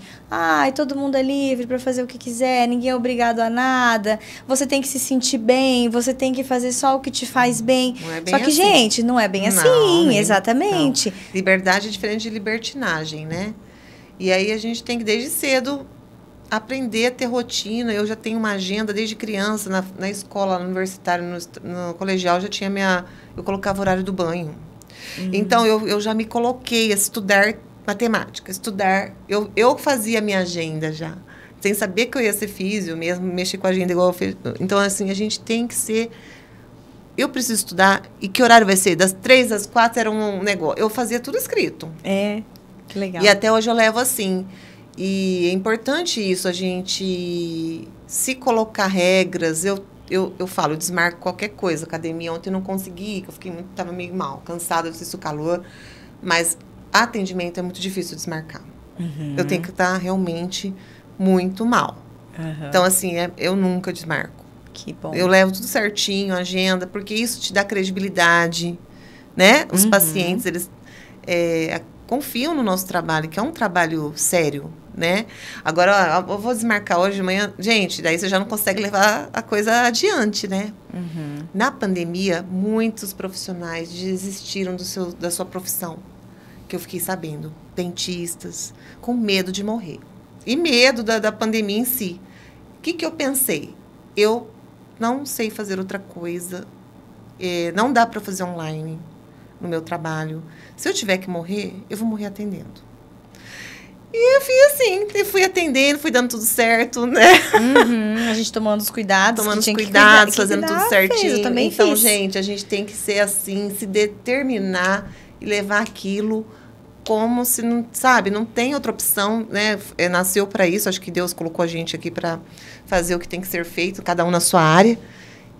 todo mundo é livre para fazer o que quiser, ninguém é obrigado a nada, você tem que se sentir bem, você tem que fazer só o que te faz bem. Não é bem só que, assim. Gente, não é bem assim, exatamente. Não. Liberdade é diferente de libertinagem, né? E aí a gente tem que, desde cedo, aprender a ter rotina. Eu já tenho uma agenda desde criança, na escola, no universitário, no colegial, já tinha eu colocava o horário do banho. Então, eu já me coloquei a estudar matemática, eu fazia a minha agenda já, sem saber que eu ia ser físio mesmo, mexer com a agenda igual eu fiz. Então, assim, a gente tem que ser... Eu preciso estudar, e que horário vai ser? Das 3 às 4 era um negócio. Eu fazia tudo escrito. Que legal. E até hoje eu levo assim. E é importante isso, a gente se colocar regras. Eu falo, eu desmarco qualquer coisa. Academia ontem eu não consegui, que eu estava meio mal, cansada, eu sei o calor. Mas atendimento é muito difícil desmarcar. Eu tenho que estar realmente muito mal. Então, assim, eu nunca desmarco. Que bom. Eu levo tudo certinho, a agenda, porque isso te dá credibilidade, né? Os pacientes, eles confiam no nosso trabalho, que é um trabalho sério, né? Agora, eu vou desmarcar hoje de manhã. Gente, daí você já não consegue levar a coisa adiante, né? Na pandemia, muitos profissionais desistiram da sua profissão, que eu fiquei sabendo. Dentistas, com medo de morrer. E medo da pandemia em si. O que eu pensei? Eu não sei fazer outra coisa. Não dá para fazer online no meu trabalho. Se eu tiver que morrer, eu vou morrer atendendo. E eu fiz assim, fui atendendo, fui dando tudo certo, né? A gente tomando os cuidados. Fazendo tudo certinho. Eu também então, fiz. gente, a gente tem que ser assim, se determinar e levar aquilo como se não, sabe, não tem outra opção, né? Nasceu para isso, acho que Deus colocou a gente aqui para fazer o que tem que ser feito, cada um na sua área.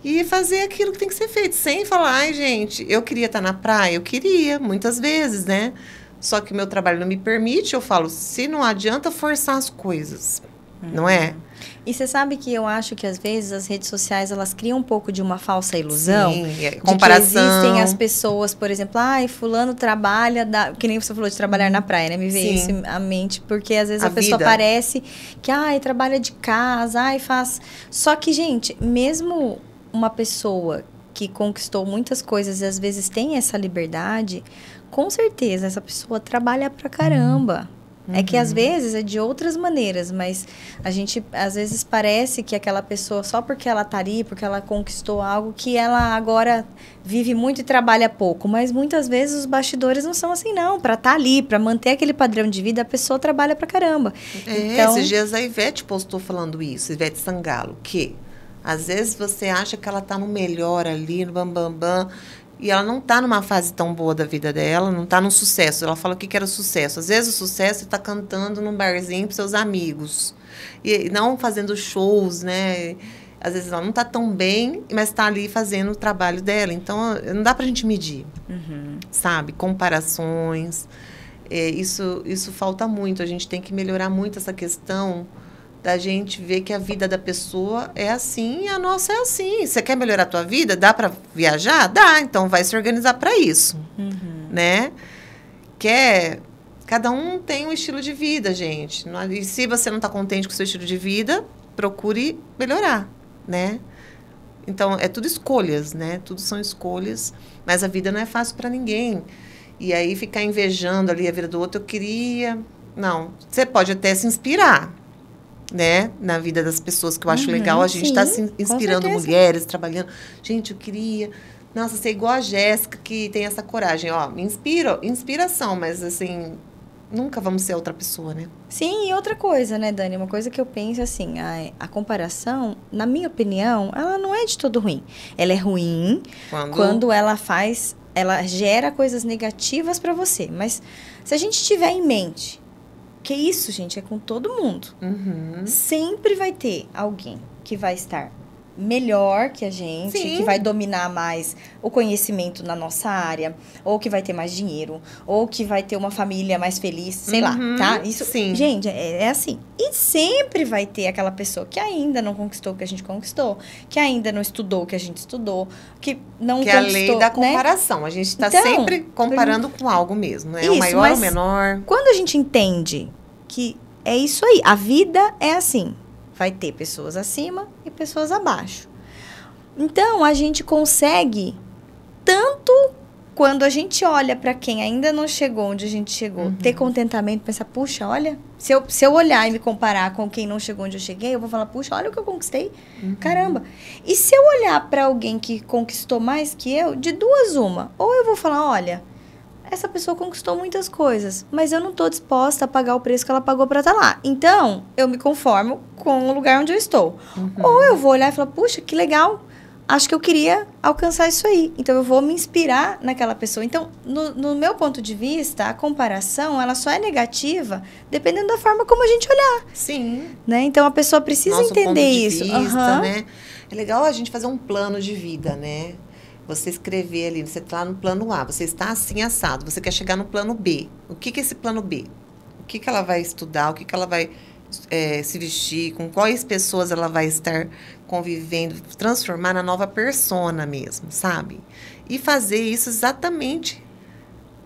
E fazer aquilo que tem que ser feito, sem falar, ai, gente, eu queria estar na praia, eu queria, muitas vezes, né? Só que o meu trabalho não me permite, eu falo, se não adianta forçar as coisas, não é? E você sabe que eu acho que, às vezes, as redes sociais, elas criam um pouco de uma falsa ilusão. Sim, comparação. De que existem as pessoas, por exemplo, fulano trabalha, que nem você falou de trabalhar na praia, né? Me veio isso à mente, porque às vezes a pessoa parece que, trabalha de casa, faz... Só que, gente, mesmo uma pessoa que conquistou muitas coisas e às vezes tem essa liberdade, com certeza essa pessoa trabalha pra caramba. É que às vezes é de outras maneiras, mas a gente às vezes parece que aquela pessoa, só porque ela tá ali, porque ela conquistou algo, que ela agora vive muito e trabalha pouco. Mas muitas vezes os bastidores não são assim, não. Para estar ali, para manter aquele padrão de vida, a pessoa trabalha pra caramba. Então, esses dias a Ivete postou falando isso, Ivete Sangalo, que às vezes você acha que ela tá no melhor ali, no bambambam, e ela não está numa fase tão boa da vida dela, não está num sucesso. Ela fala o que era o sucesso. Às vezes o sucesso é estar cantando num barzinho para seus amigos. E não fazendo shows, né? Às vezes ela não está tão bem, mas está ali fazendo o trabalho dela. Então, não dá para a gente medir, sabe? Comparações. Isso falta muito. A gente tem que melhorar muito essa questão da gente ver que a vida da pessoa é assim e a nossa é assim. Você quer melhorar a tua vida? Dá para viajar? Dá, então vai se organizar para isso, né? Cada um tem um estilo de vida, gente. E se você não está contente com o seu estilo de vida, procure melhorar, né? Então, é tudo escolhas, né? Tudo são escolhas, mas a vida não é fácil para ninguém. E aí, ficar invejando ali a vida do outro, eu queria... Não, você pode até se inspirar, né, na vida das pessoas, que eu acho legal. A gente está se inspirando mulheres, trabalhando. Gente, eu queria... Nossa, ser igual a Jéssica, que tem essa coragem. Ó, me inspiração, mas assim... Nunca vamos ser outra pessoa, né? Sim, e outra coisa, né, Dani? Uma coisa que eu penso assim, a comparação, na minha opinião, ela não é de todo ruim. Ela é ruim quando ela gera coisas negativas para você. Mas se a gente tiver em mente Porque isso, gente, é com todo mundo. Sempre vai ter alguém que vai estar melhor que a gente, que vai dominar mais o conhecimento na nossa área, ou que vai ter mais dinheiro, ou que vai ter uma família mais feliz, sei lá, tá? Isso, gente, é assim. E sempre vai ter aquela pessoa que ainda não conquistou o que a gente conquistou, que ainda não estudou o que a gente estudou, que não conquistou, é a lei da comparação. Né? A gente está sempre comparando com algo mesmo, né? Isso, o maior ou o menor. Quando a gente entende que é isso aí, a vida é assim. Vai ter pessoas acima e pessoas abaixo. Então, a gente consegue, tanto quando a gente olha para quem ainda não chegou onde a gente chegou, ter contentamento, pensar, puxa, olha, se eu olhar e me comparar com quem não chegou onde eu cheguei, eu vou falar, puxa, olha o que eu conquistei, caramba. E se eu olhar para alguém que conquistou mais que eu, de duas uma, ou eu vou falar, olha, essa pessoa conquistou muitas coisas, mas eu não estou disposta a pagar o preço que ela pagou para estar lá. Então, eu me conformo com o lugar onde eu estou. Ou eu vou olhar e falar, puxa, que legal, acho que eu queria alcançar isso aí. Então, eu vou me inspirar naquela pessoa. Então, no meu ponto de vista, a comparação, ela só é negativa dependendo da forma como a gente olhar. Sim. Né? Então, a pessoa precisa entender isso. Vista, né? É legal a gente fazer um plano de vida, né? Você escrever ali, você está no plano A, você está assim assado, você quer chegar no plano B. O que é esse plano B? O que ela vai estudar, o que ela vai se vestir, com quais pessoas ela vai estar convivendo, transformar na nova persona mesmo, sabe? E fazer isso exatamente.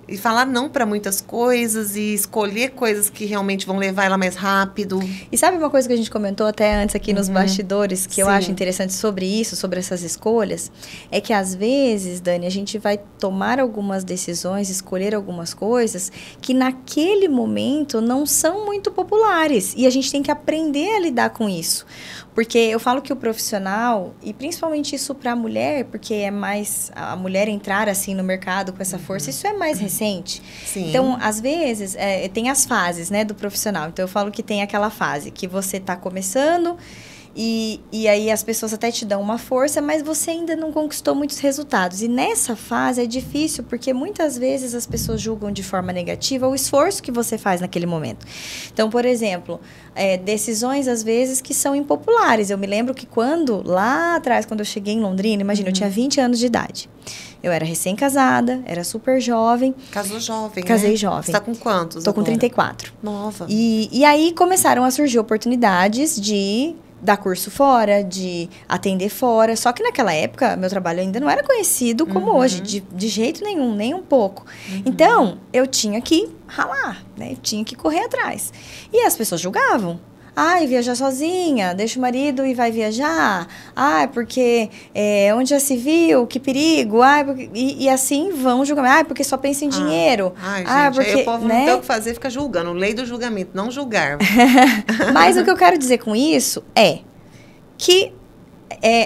E falar não para muitas coisas e escolher coisas que realmente vão levar ela mais rápido. E sabe uma coisa que a gente comentou até antes aqui nos bastidores, que eu acho interessante sobre isso, sobre essas escolhas? É que às vezes, Dani, a gente vai tomar algumas decisões, escolher algumas coisas que naquele momento não são muito populares. E a gente tem que aprender a lidar com isso. Porque eu falo que o profissional, e principalmente isso para a mulher, porque é mais a mulher entrar assim no mercado com essa força, isso é mais recente. Sim. Então, às vezes, tem as fases, né, do profissional. Então, eu falo que tem aquela fase que você está começando e aí as pessoas até te dão uma força, mas você ainda não conquistou muitos resultados. E nessa fase é difícil, porque muitas vezes as pessoas julgam de forma negativa o esforço que você faz naquele momento. Então, por exemplo, decisões às vezes que são impopulares. Eu me lembro que lá atrás, quando eu cheguei em Londrina, imagina, eu tinha 20 anos de idade. Eu era recém-casada, era super jovem. Casou jovem, Casei né? jovem. Você tá com quantos Tô com 34. Nova. E aí começaram a surgir oportunidades de dar curso fora, de atender fora. Só que naquela época, meu trabalho ainda não era conhecido como hoje, de jeito nenhum, nem um pouco. Então, eu tinha que ralar, né? Eu tinha que correr atrás. E as pessoas julgavam. Ai, viajar sozinha, deixa o marido e vai viajar. Ai, porque onde já se viu, que perigo. Ai, e assim vão julgar. Ai, porque só pensa em dinheiro. Ai, gente, porque, aí o povo não tem o que fazer, fica julgando. Lei do julgamento, não julgar. Mas o que eu quero dizer com isso é que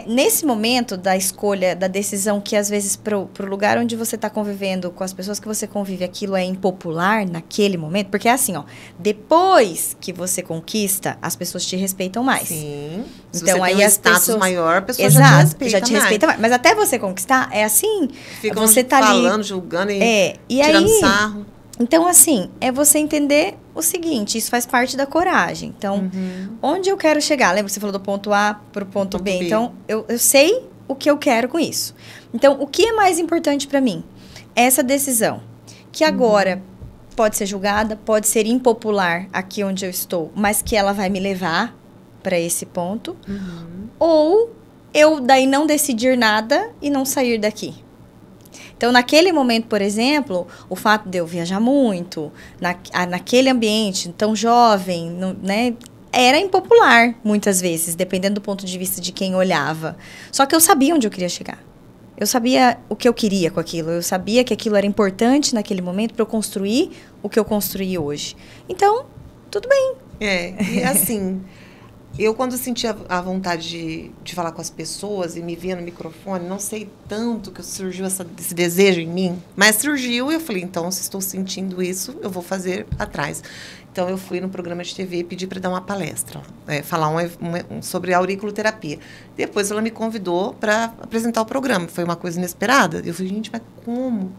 nesse momento da escolha, da decisão, que às vezes pro lugar onde você está convivendo, com as pessoas que você convive, aquilo é impopular naquele momento, porque é assim, ó, depois que você conquista, as pessoas te respeitam mais. Sim. Se então, você aí tem um as status pessoas maior, a pessoa já te respeita mais. Mas até você conquistar, é assim. Ficam você tá falando, ali, julgando e tirando aí, sarro. Então, assim, é você entender o seguinte, isso faz parte da coragem. Então, onde eu quero chegar? Lembra que você falou do ponto A para o ponto B? Então, eu sei o que eu quero com isso. Então, o que é mais importante para mim? Essa decisão, que agora pode ser julgada, pode ser impopular aqui onde eu estou, mas que ela vai me levar para esse ponto. Ou eu daí não decidir nada e não sair daqui. Então, naquele momento, por exemplo, o fato de eu viajar muito, naquele ambiente tão jovem, né, era impopular, muitas vezes, dependendo do ponto de vista de quem olhava. Só que eu sabia onde eu queria chegar. Eu sabia o que eu queria com aquilo. Eu sabia que aquilo era importante naquele momento para eu construir o que eu construí hoje. Então, tudo bem. E assim... Eu, quando sentia a vontade de falar com as pessoas e me via no microfone, não sei tanto que surgiu esse desejo em mim, mas surgiu e eu falei, então, se estou sentindo isso, eu vou fazer atrás. Então, eu fui no programa de TV e pedi para dar uma palestra, falar sobre auriculoterapia. Depois, ela me convidou para apresentar o programa. Foi uma coisa inesperada. Eu falei, gente, mas como?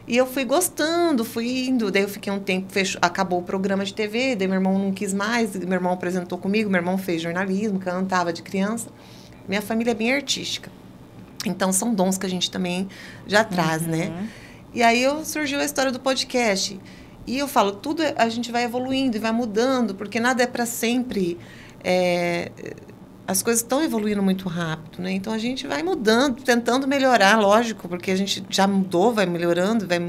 E eu fui gostando, fui indo. Daí eu fiquei um tempo, acabou o programa de TV, daí meu irmão não quis mais, meu irmão apresentou comigo, meu irmão fez jornalismo, cantava de criança. Minha família é bem artística. Então, são dons que a gente também já traz, né? E aí surgiu a história do podcast. E eu falo, tudo a gente vai evoluindo e vai mudando, porque nada é para sempre. As coisas estão evoluindo muito rápido, né? Então, a gente vai mudando, tentando melhorar, lógico, porque a gente já mudou, vai melhorando, vai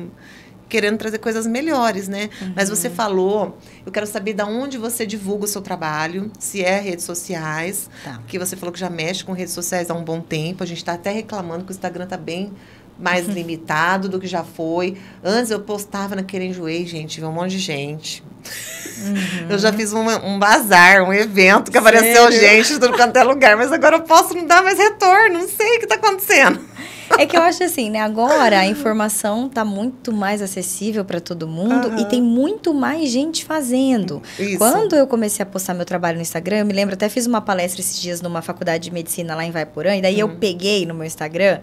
querendo trazer coisas melhores, né? Mas você falou, eu quero saber de onde você divulga o seu trabalho, se é redes sociais, que você falou que já mexe com redes sociais há um bom tempo, a gente está até reclamando que o Instagram está bem mais limitado do que já foi. Antes eu postava naquele Enjoei, gente, viu um monte de gente. Eu já fiz um bazar, um evento que apareceu gente de tudo quanto é lugar, mas agora eu posso não dar mais retorno, não sei o que está acontecendo. É que eu acho assim, né? Agora a informação tá muito mais acessível para todo mundo e tem muito mais gente fazendo. Isso. Quando eu comecei a postar meu trabalho no Instagram, eu me lembro, até fiz uma palestra esses dias numa faculdade de medicina lá em Vaiporã, e daí eu peguei no meu Instagram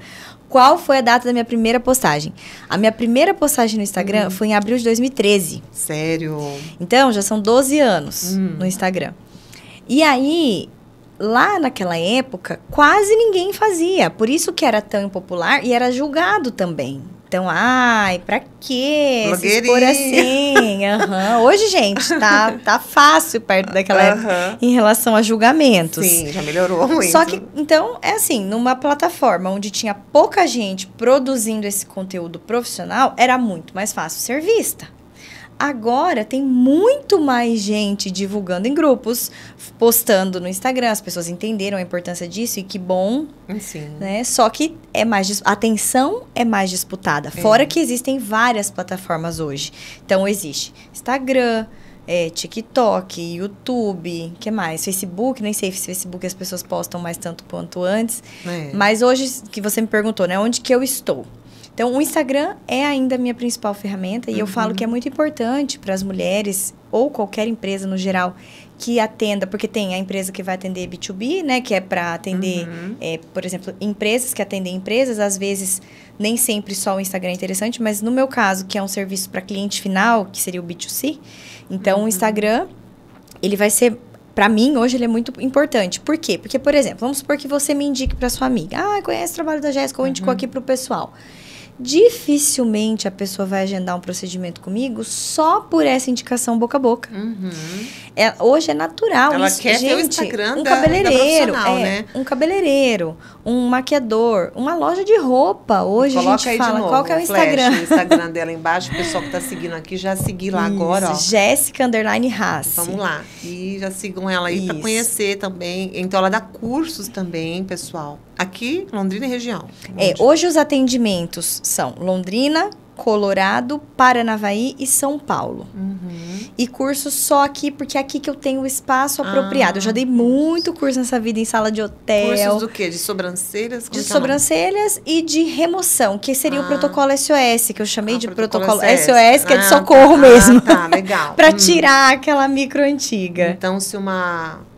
qual foi a data da minha primeira postagem. A minha primeira postagem no Instagram foi em abril de 2013. Sério? Então, já são 12 anos no Instagram. E aí, lá naquela época, quase ninguém fazia. Por isso que era tão impopular e era julgado também. Então, pra quê? Se expor assim? Hoje, gente, tá fácil perto daquela época em relação a julgamentos. Sim, já melhorou muito. Só que, então, é assim, numa plataforma onde tinha pouca gente produzindo esse conteúdo profissional, era muito mais fácil ser vista. Agora tem muito mais gente divulgando em grupos, postando no Instagram. As pessoas entenderam a importância disso e que bom. Sim. Né? Só que a atenção é mais disputada. Fora que existem várias plataformas hoje. Então, existe Instagram, TikTok, YouTube, que mais? Facebook, nem sei se Facebook as pessoas postam mais tanto quanto antes. Mas hoje, que você me perguntou, né? Onde que eu estou? Então, o Instagram é ainda a minha principal ferramenta e eu falo que é muito importante para as mulheres ou qualquer empresa no geral que atenda, porque tem a empresa que vai atender B2B, né, que é para atender, por exemplo, empresas que atendem empresas, às vezes nem sempre só o Instagram é interessante, mas no meu caso, que é um serviço para cliente final, que seria o B2C, então o Instagram, ele vai ser... Para mim, hoje, ele é muito importante. Por quê? Porque, por exemplo, vamos supor que você me indique para sua amiga. Conhece o trabalho da Jéssica, ou indicou aqui para o pessoal. Dificilmente a pessoa vai agendar um procedimento comigo só por essa indicação boca a boca. Hoje é natural. Ela isso, quer gente, ter o Instagram um da cabeleireiro, né? Um cabeleireiro, um maquiador, uma loja de roupa. Hoje a gente fala, qual que é o Instagram? O Instagram dela embaixo, o pessoal que está seguindo aqui, já seguir lá agora, ó. Jéssica_Haas. Vamos lá. E já sigam ela aí para conhecer também. Então, ela dá cursos também, pessoal. Aqui, Londrina e região. Hoje os atendimentos são Londrina, Colorado, Paranavaí e São Paulo. E cursos só aqui, porque é aqui que eu tenho o espaço apropriado. Eu já dei muito curso nessa vida em sala de hotel. Cursos do quê? De sobrancelhas? De sobrancelhas e de remoção, que seria o protocolo SOS, que eu chamei de protocolo SOS, que é de socorro mesmo. Legal. Para tirar aquela micro antiga. Então, se uma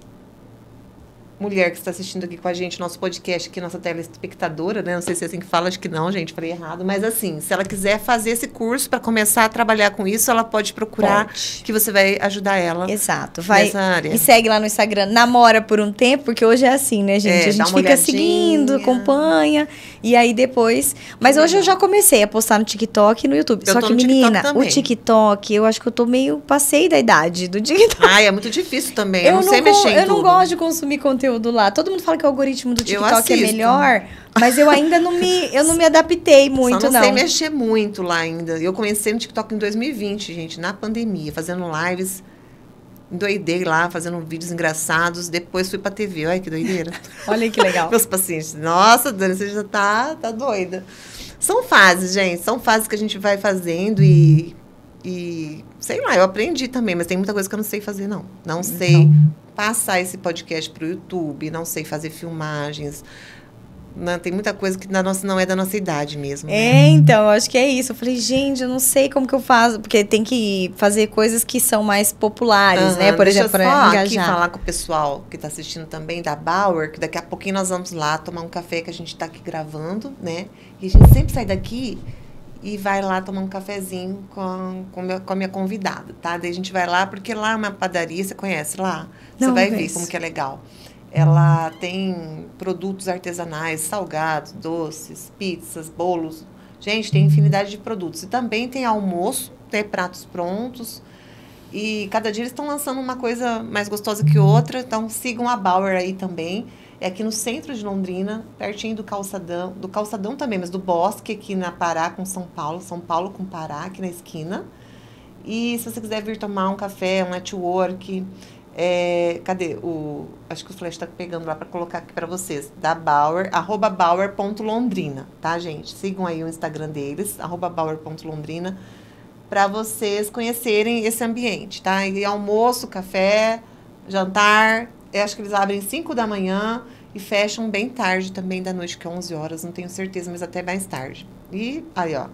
mulher que está assistindo aqui com a gente, nosso podcast aqui, nossa telespectadora, né? Não sei se é assim que fala, acho que não, gente, falei errado. Mas assim, se ela quiser fazer esse curso para começar a trabalhar com isso, ela pode procurar que você vai ajudar ela. Exato. Vai nessa área. Me segue lá no Instagram, namora por um tempo, porque hoje é assim, né, gente? A gente fica seguindo, acompanha, e aí depois... Mas hoje eu já comecei a postar no TikTok e no YouTube. Só que, menina, o TikTok, eu acho que eu tô meio... Passei da idade do TikTok. É muito difícil também. Eu não sei mexer em tudo. Eu não gosto de consumir conteúdo lá. Todo mundo fala que o algoritmo do TikTok é melhor, mas eu ainda não me adaptei muito, não. Só não sei mexer muito lá ainda. Eu comecei no TikTok em 2020, gente, na pandemia, fazendo lives. Endoidei lá, fazendo vídeos engraçados. Depois fui pra TV. Olha que doideira. Olha que legal. Meus pacientes. Nossa, Dani, você já tá doida. São fases, gente. São fases que a gente vai fazendo e sei lá, eu aprendi também, mas tem muita coisa que eu não sei fazer, não. Não sei passar esse podcast pro YouTube, não sei fazer filmagens. Não, tem muita coisa que não é da nossa idade mesmo. Né? Então, eu acho que é isso. Eu falei, gente, eu não sei como que eu faço, porque tem que fazer coisas que são mais populares, né? Por exemplo, para engajar. Deixa eu só aqui falar com o pessoal que está assistindo também, da Bauer, que daqui a pouquinho nós vamos lá tomar um café, que a gente está aqui gravando, né? E a gente sempre sai daqui e vai lá tomar um cafezinho com a minha convidada, tá? Daí a gente vai lá, porque lá é uma padaria, você conhece lá? Você vai ver como que é legal. Ela tem produtos artesanais, salgados, doces, pizzas, bolos. Gente, tem infinidade de produtos. E também tem almoço, tem pratos prontos. E cada dia eles estão lançando uma coisa mais gostosa que outra. Então, sigam a Bauer aí também. É aqui no centro de Londrina, pertinho do Calçadão também, mas do Bosque, aqui na Pará com São Paulo com Pará, aqui na esquina. E se você quiser vir tomar um café, um network... cadê? Acho que o Flash está pegando lá para colocar aqui para vocês. Da Bauer, @bauer.londrina, tá, gente? Sigam aí o Instagram deles, @bauer.londrina, para vocês conhecerem esse ambiente, tá? E almoço, café, jantar, eu acho que eles abrem 5 da manhã e fecham bem tarde também da noite, que é 11 horas, não tenho certeza, mas até mais tarde. E aí, ó,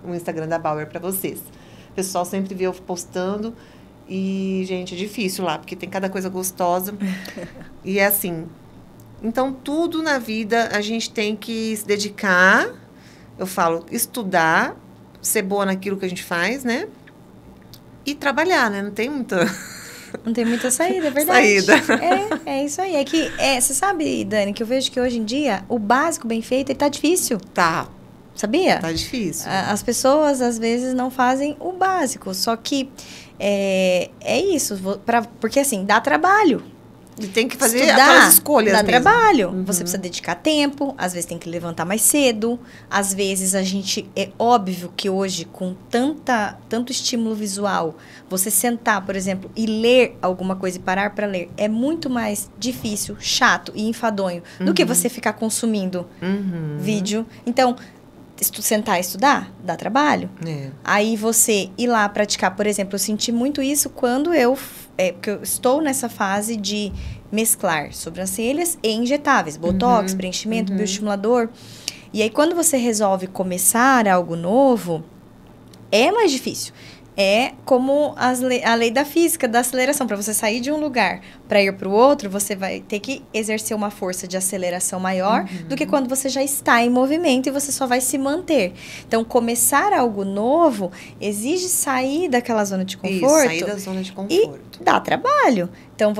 o Instagram da Bauer para vocês. O pessoal sempre vê eu postando. E, gente, é difícil lá, porque tem cada coisa gostosa. E é assim. Então, tudo na vida a gente tem que se dedicar. Eu falo, estudar, ser boa naquilo que a gente faz, né? E trabalhar, né? Não tem muita... Não tem muita saída, é verdade. É isso aí. Você sabe, Dani, que eu vejo que hoje em dia, o básico bem feito, ele tá difícil. Tá. Sabia? Tá difícil. As pessoas, às vezes, não fazem o básico. Só que... É isso, porque assim, dá trabalho. E tem que fazer aquelas escolhas dá mesmo. Trabalho. Você precisa dedicar tempo, às vezes tem que levantar mais cedo, às vezes é óbvio que hoje, com tanto estímulo visual, você sentar, por exemplo, e ler alguma coisa e parar para ler, é muito mais difícil, chato e enfadonho do que você ficar consumindo vídeo. Então, sentar e estudar, dá trabalho. Aí você ir lá praticar, por exemplo, eu senti muito isso quando porque eu estou nessa fase de mesclar sobrancelhas e injetáveis, botox, preenchimento, bioestimulador. E aí quando você resolve começar algo novo, é mais difícil. É como a lei da física, da aceleração. Para você sair de um lugar para ir para o outro, você vai ter que exercer uma força de aceleração maior do que quando você já está em movimento e você só vai se manter. Então, começar algo novo exige sair daquela zona de conforto. Isso, sair da zona de conforto. E dá trabalho. Então,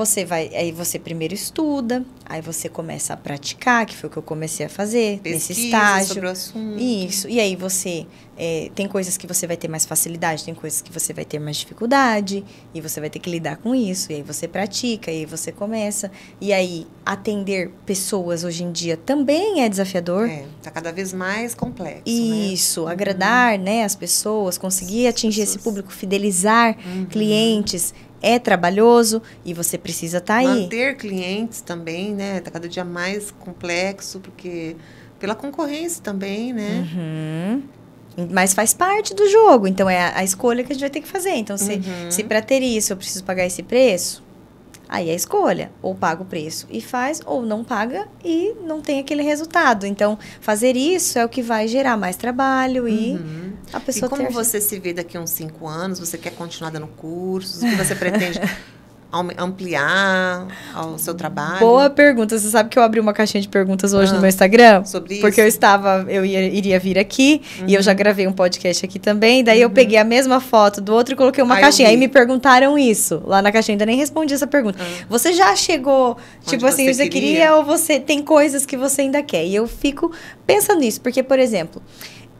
aí você primeiro estuda, aí você começa a praticar, que foi o que eu comecei a fazer nesse estágio. Sobre o assunto. Isso. E aí você... tem coisas que você vai ter mais facilidade, tem coisas que você vai ter mais dificuldade, e você vai ter que lidar com isso, e aí você pratica, e aí você começa. E aí, atender pessoas hoje em dia também é desafiador. Tá cada vez mais complexo, isso, né? Agradar, né, as pessoas, conseguir atingir esse público, fidelizar clientes, é trabalhoso, e você precisa estar aí. Manter clientes também, né, tá cada dia mais complexo, porque pela concorrência também, né? Mas faz parte do jogo, então é a escolha que a gente vai ter que fazer. Então, se para ter isso eu preciso pagar esse preço, aí é a escolha. Ou paga o preço e faz, ou não paga e não tem aquele resultado. Então, fazer isso é o que vai gerar mais trabalho e a pessoa... E como você se vê daqui a uns 5 anos? Você quer continuar dando cursos? O que você pretende... ampliar o seu trabalho? Boa pergunta. Você sabe que eu abri uma caixinha de perguntas hoje no meu Instagram? Sobre isso? Porque eu iria vir aqui e eu já gravei um podcast aqui também. Daí eu peguei a mesma foto do outro e coloquei uma caixinha. Aí me perguntaram isso lá na caixinha. Ainda nem respondi essa pergunta. Você já chegou, tipo assim, você queria ou você tem coisas que você ainda quer? E eu fico pensando nisso. Porque, por exemplo...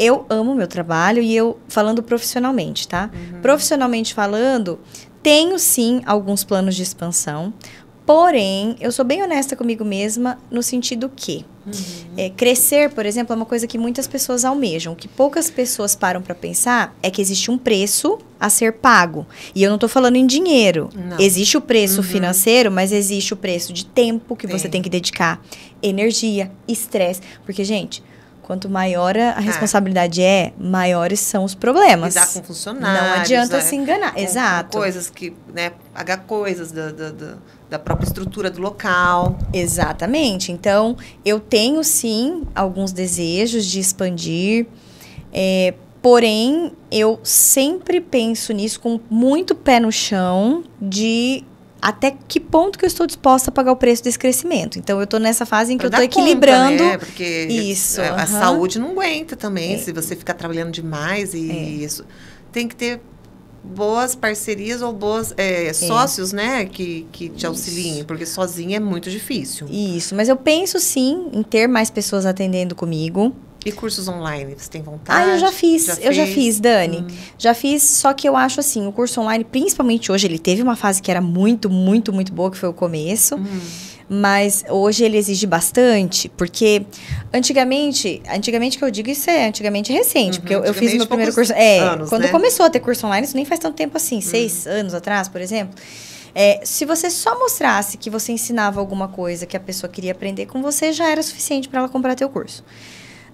Eu amo meu trabalho e eu, falando profissionalmente, tá? Profissionalmente falando, tenho sim alguns planos de expansão, porém, eu sou bem honesta comigo mesma no sentido que crescer, por exemplo, é uma coisa que muitas pessoas almejam. O que poucas pessoas param para pensar é que existe um preço a ser pago. E eu não tô falando em dinheiro. Não. Existe o preço financeiro, mas existe o preço de tempo que você tem que dedicar, energia, estresse. Porque, gente... Quanto maior a responsabilidade maiores são os problemas. Lidar com funcionários. Não adianta se enganar. Exato. Com coisas que, né, pagar coisas da própria estrutura do local. Exatamente. Então, eu tenho, sim, alguns desejos de expandir. Porém, eu sempre penso nisso com muito pé no chão de até que ponto que eu estou disposta a pagar o preço desse crescimento. Então, eu estou nessa fase em que eu estou equilibrando. equilibrando. Né? Porque isso. A saúde não aguenta também, se você ficar trabalhando demais e isso. Tem que ter boas parcerias ou bons sócios, né, que te auxiliem, porque sozinha é muito difícil. Isso, mas eu penso sim em ter mais pessoas atendendo comigo. E cursos online, você tem vontade? Eu já fiz, Dani. Já fiz, só que eu acho assim, o curso online, principalmente hoje, ele teve uma fase que era muito, muito, muito boa, que foi o começo. Mas hoje ele exige bastante, porque antigamente que eu digo isso antigamente recente, porque eu fiz o meu primeiro curso. Quando começou a ter curso online, isso nem faz tanto tempo assim, 6 anos atrás, por exemplo. Se você só mostrasse que você ensinava alguma coisa que a pessoa queria aprender com você, já era suficiente para ela comprar teu curso.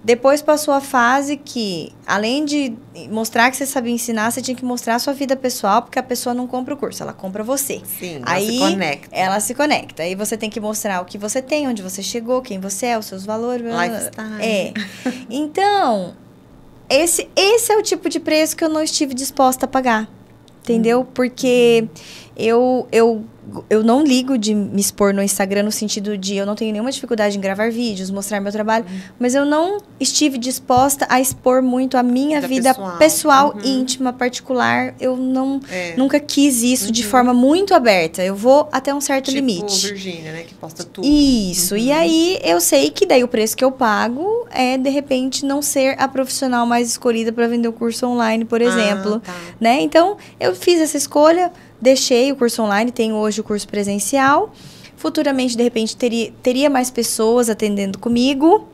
Depois passou a fase que, além de mostrar que você sabia ensinar, você tinha que mostrar a sua vida pessoal, porque a pessoa não compra o curso, ela compra você. Sim, aí, ela se conecta. Ela se conecta. Aí você tem que mostrar o que você tem, onde você chegou, quem você é, os seus valores. Lifestyle. Então, esse é o tipo de preço que eu não estive disposta a pagar. Entendeu? Porque eu não ligo de me expor no Instagram no sentido de eu não tenho nenhuma dificuldade em gravar vídeos, mostrar meu trabalho, mas eu não estive disposta a expor muito a minha vida pessoal íntima, particular. Eu nunca quis isso de forma muito aberta. Eu vou até um certo limite. Virgínia, né? Que posta tudo. Isso. E aí, eu sei que daí o preço que eu pago é, de repente, não ser a profissional mais escolhida para vender o curso online, por exemplo. Né? Então, eu fiz essa escolha. Deixei o curso online, tenho hoje o curso presencial. Futuramente, de repente, teria mais pessoas atendendo comigo.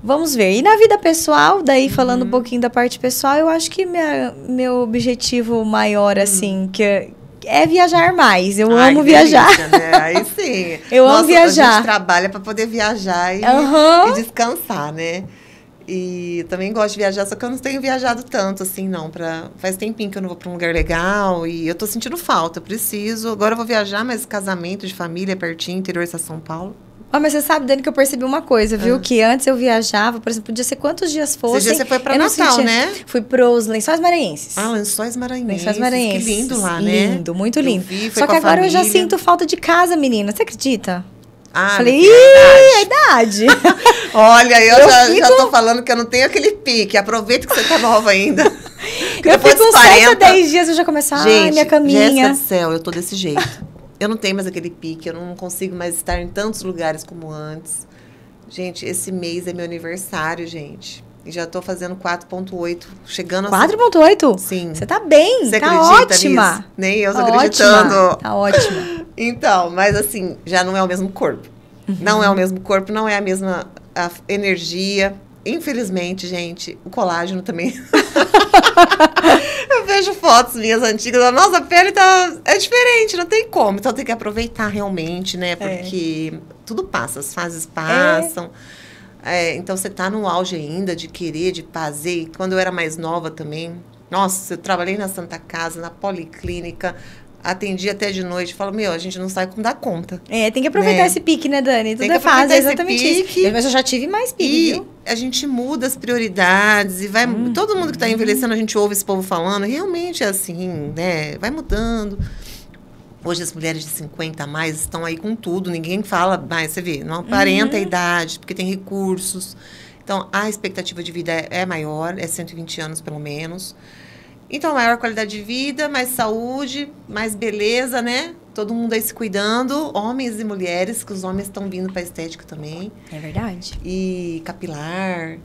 Vamos ver. E na vida pessoal, daí falando um pouquinho da parte pessoal, eu acho que meu objetivo maior, assim, que é viajar mais. Eu amo viajar. Delícia, né? Aí sim. Eu amo viajar. A gente trabalha para poder viajar e descansar, né? E também gosto de viajar, só que eu não tenho viajado tanto, assim, não. Faz tempinho que eu não vou para um lugar legal e eu tô sentindo falta, preciso. Agora eu vou viajar, mas casamento de família, pertinho, interior de São Paulo. Mas você sabe, Dani, que eu percebi uma coisa, viu? Que antes eu viajava, por exemplo, podia ser quantos dias fossem. Esse dia você foi pra Natal, né? Fui pros Lençóis Maranhenses. Lençóis Maranhenses. Lençóis Maranhenses. Que lindo lá, né? Lindo, muito lindo. Só que agora eu já sinto falta de casa, menina. Você acredita? Falei, a idade. Olha, eu já tô falando que eu não tenho aquele pique. Aproveita que você tá nova ainda. Eu fico uns 7 a 10 dias, eu já começo minha caminha. Jéssica do céu, eu tô desse jeito. Eu não tenho mais aquele pique, eu não consigo mais estar em tantos lugares como antes. Gente, esse mês é meu aniversário, gente. E já tô fazendo 4.8, chegando a... 4.8? Sim. Você tá bem, você tá acredita ótima. Nisso? Nem eu tô acreditando. Tá ótima. Então, mas assim, já não é o mesmo corpo. Não é o mesmo corpo, não é a mesma energia. Infelizmente, gente, o colágeno também. Eu vejo fotos minhas antigas, a nossa pele é diferente, não tem como. Então tem que aproveitar realmente, né? Porque tudo passa, as fases passam. Então você tá no auge ainda de querer, de fazer. E quando eu era mais nova também, nossa, eu trabalhei na Santa Casa, na Policlínica, atendi até de noite, falo, a gente não sabe como dar conta. Tem que aproveitar esse pique, né, Dani? Tudo é fácil, exatamente isso. Mas eu já tive mais pique, viu? A gente muda as prioridades e vai... Todo mundo que está envelhecendo, a gente ouve esse povo falando, realmente é assim, né? Vai mudando. Hoje as mulheres de 50 a mais estão aí com tudo, ninguém fala mais, você vê, não aparenta a idade, porque tem recursos. Então, a expectativa de vida é maior, é 120 anos pelo menos. Então, maior qualidade de vida, mais saúde, mais beleza, né? Todo mundo aí se cuidando, homens e mulheres, que os homens estão vindo para estética também. É verdade. E capilar,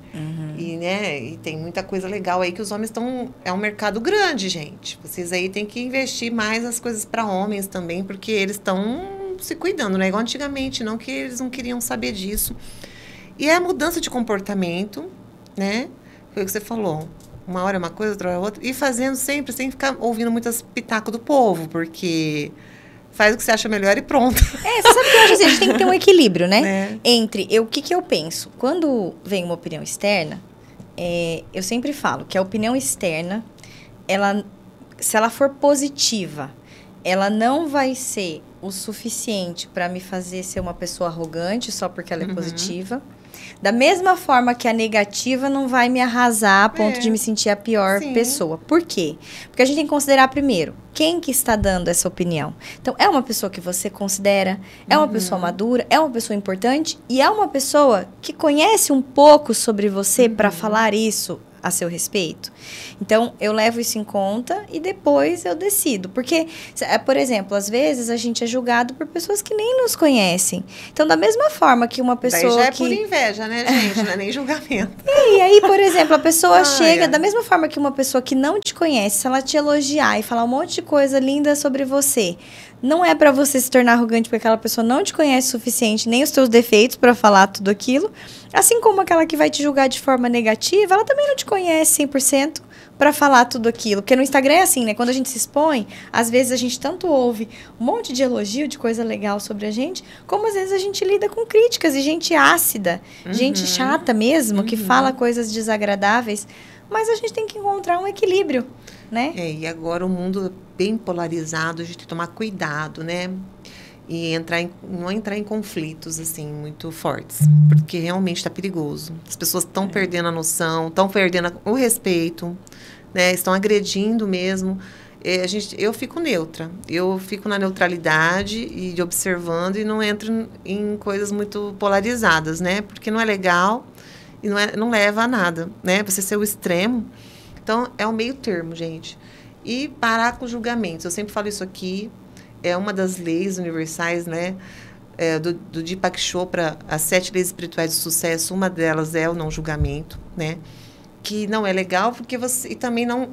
e tem muita coisa legal aí que os homens estão... É um mercado grande, gente. Vocês aí têm que investir mais as coisas para homens também, porque eles estão se cuidando, não é igual antigamente, não, que eles não queriam saber disso. E é a mudança de comportamento, né? Foi o que você falou. Uma hora é uma coisa, outra hora é outra. E fazendo sempre, sem ficar ouvindo muitas pitacos do povo, porque faz o que você acha melhor e pronto. Você sabe que eu acho assim, a gente tem que ter um equilíbrio, né? Entre o que eu penso. Quando vem uma opinião externa, eu sempre falo que a opinião externa, se ela for positiva, ela não vai ser o suficiente para me fazer ser uma pessoa arrogante só porque ela é positiva. Da mesma forma que a negativa não vai me arrasar a ponto de me sentir a pior pessoa. Por quê? Porque a gente tem que considerar primeiro, quem que está dando essa opinião? Então, é uma pessoa que você considera, é uma pessoa madura, é uma pessoa importante e é uma pessoa que conhece um pouco sobre você para falar isso a seu respeito. Então, eu levo isso em conta e depois eu decido. Porque, por exemplo, às vezes a gente é julgado por pessoas que nem nos conhecem. Então, da mesma forma que uma pessoa daí já é por inveja, né, gente? Não é nem julgamento. E aí, por exemplo, a pessoa chega, da mesma forma que uma pessoa que não te conhece, se ela te elogiar e falar um monte de coisa linda sobre você, não é pra você se tornar arrogante porque aquela pessoa não te conhece o suficiente, nem os teus defeitos pra falar tudo aquilo. Assim como aquela que vai te julgar de forma negativa, ela também não te conhece 100% pra falar tudo aquilo. Porque no Instagram é assim, né? Quando a gente se expõe, às vezes a gente tanto ouve um monte de elogio, de coisa legal sobre a gente, como às vezes a gente lida com críticas e gente ácida, gente chata mesmo, que fala coisas desagradáveis. Mas a gente tem que encontrar um equilíbrio, né? E agora o mundo é bem polarizado, a gente tem que tomar cuidado, né? E não entrar em conflitos, assim, muito fortes. Porque realmente está perigoso. As pessoas estão perdendo a noção, estão perdendo o respeito, né? Estão agredindo mesmo. Eu fico neutra. Eu fico na neutralidade e observando e não entro em coisas muito polarizadas, né? Porque não é legal e não leva a nada, né? Você ser o extremo. Então, é o meio termo, gente. E parar com julgamentos. Eu sempre falo isso aqui. É uma das leis universais, né? Do Deepak Chopra, as 7 leis espirituais do sucesso. Uma delas é o não julgamento, né? Que não é legal porque você... E também não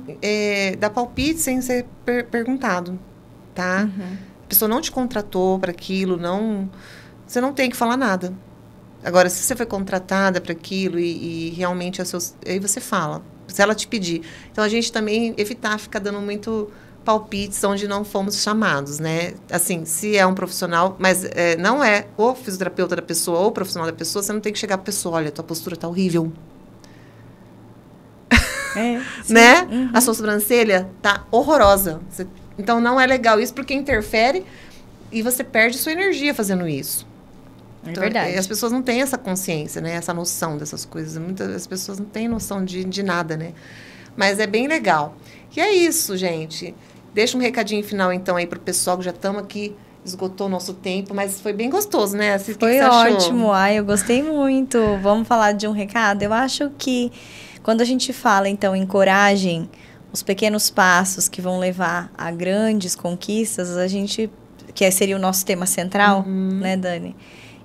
dá palpite sem ser perguntado, tá? A pessoa não te contratou para aquilo, você não tem que falar nada. Agora, se você foi contratada para aquilo e realmente aí você fala. Se ela te pedir. Então, a gente também evitar ficar dando muito palpites onde não fomos chamados, né? Assim, se é um profissional, mas não é o fisioterapeuta da pessoa ou o profissional da pessoa, você não tem que chegar para a pessoa, olha, tua postura tá horrível. Né? A sua sobrancelha tá horrorosa. Então, não é legal isso porque interfere e você perde sua energia fazendo isso. Então, verdade. As pessoas não têm essa consciência, né? Essa noção dessas coisas. Muitas pessoas não têm noção de nada, né? Mas é bem legal. E é isso, gente. Deixa um recadinho final, então, aí pro pessoal que já estamos aqui. Esgotou o nosso tempo, mas foi bem gostoso, né? Assim, foi que você ótimo. Ai, eu gostei muito. Vamos falar de um recado? Eu acho que quando a gente fala, então, em coragem, os pequenos passos que vão levar a grandes conquistas, que seria o nosso tema central, né, Dani?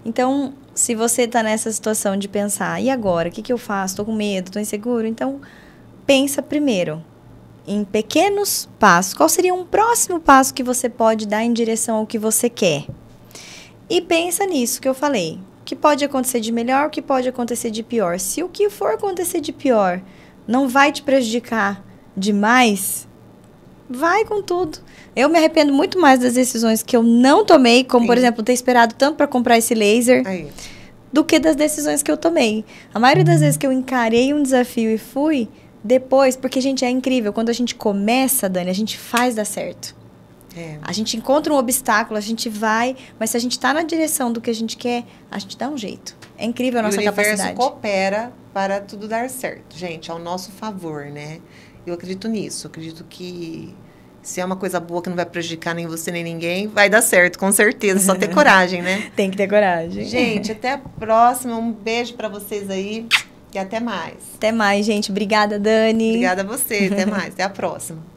Então, se você está nessa situação de pensar, e agora? O que eu faço? Estou com medo, estou inseguro? Então, pensa primeiro em pequenos passos. Qual seria um próximo passo que você pode dar em direção ao que você quer? E pensa nisso que eu falei. O que pode acontecer de melhor, o que pode acontecer de pior. Se o que for acontecer de pior não vai te prejudicar demais, vai com tudo. Eu me arrependo muito mais das decisões que eu não tomei, como, por exemplo, ter esperado tanto para comprar esse laser, do que das decisões que eu tomei. A maioria das vezes que eu encarei um desafio e fui, depois, porque, gente, é incrível. Quando a gente começa, Dani, a gente faz dar certo. A gente encontra um obstáculo, a gente vai, mas se a gente está na direção do que a gente quer, a gente dá um jeito. É incrível a nossa capacidade. O universo coopera para tudo dar certo, gente, ao nosso favor, né? Eu acredito nisso, acredito que se é uma coisa boa que não vai prejudicar nem você nem ninguém, vai dar certo, com certeza. Só ter coragem, né? Tem que ter coragem. Gente, até a próxima. Um beijo para vocês aí e até mais. Até mais, gente. Obrigada, Dani. Obrigada a você. Até mais. Até a próxima.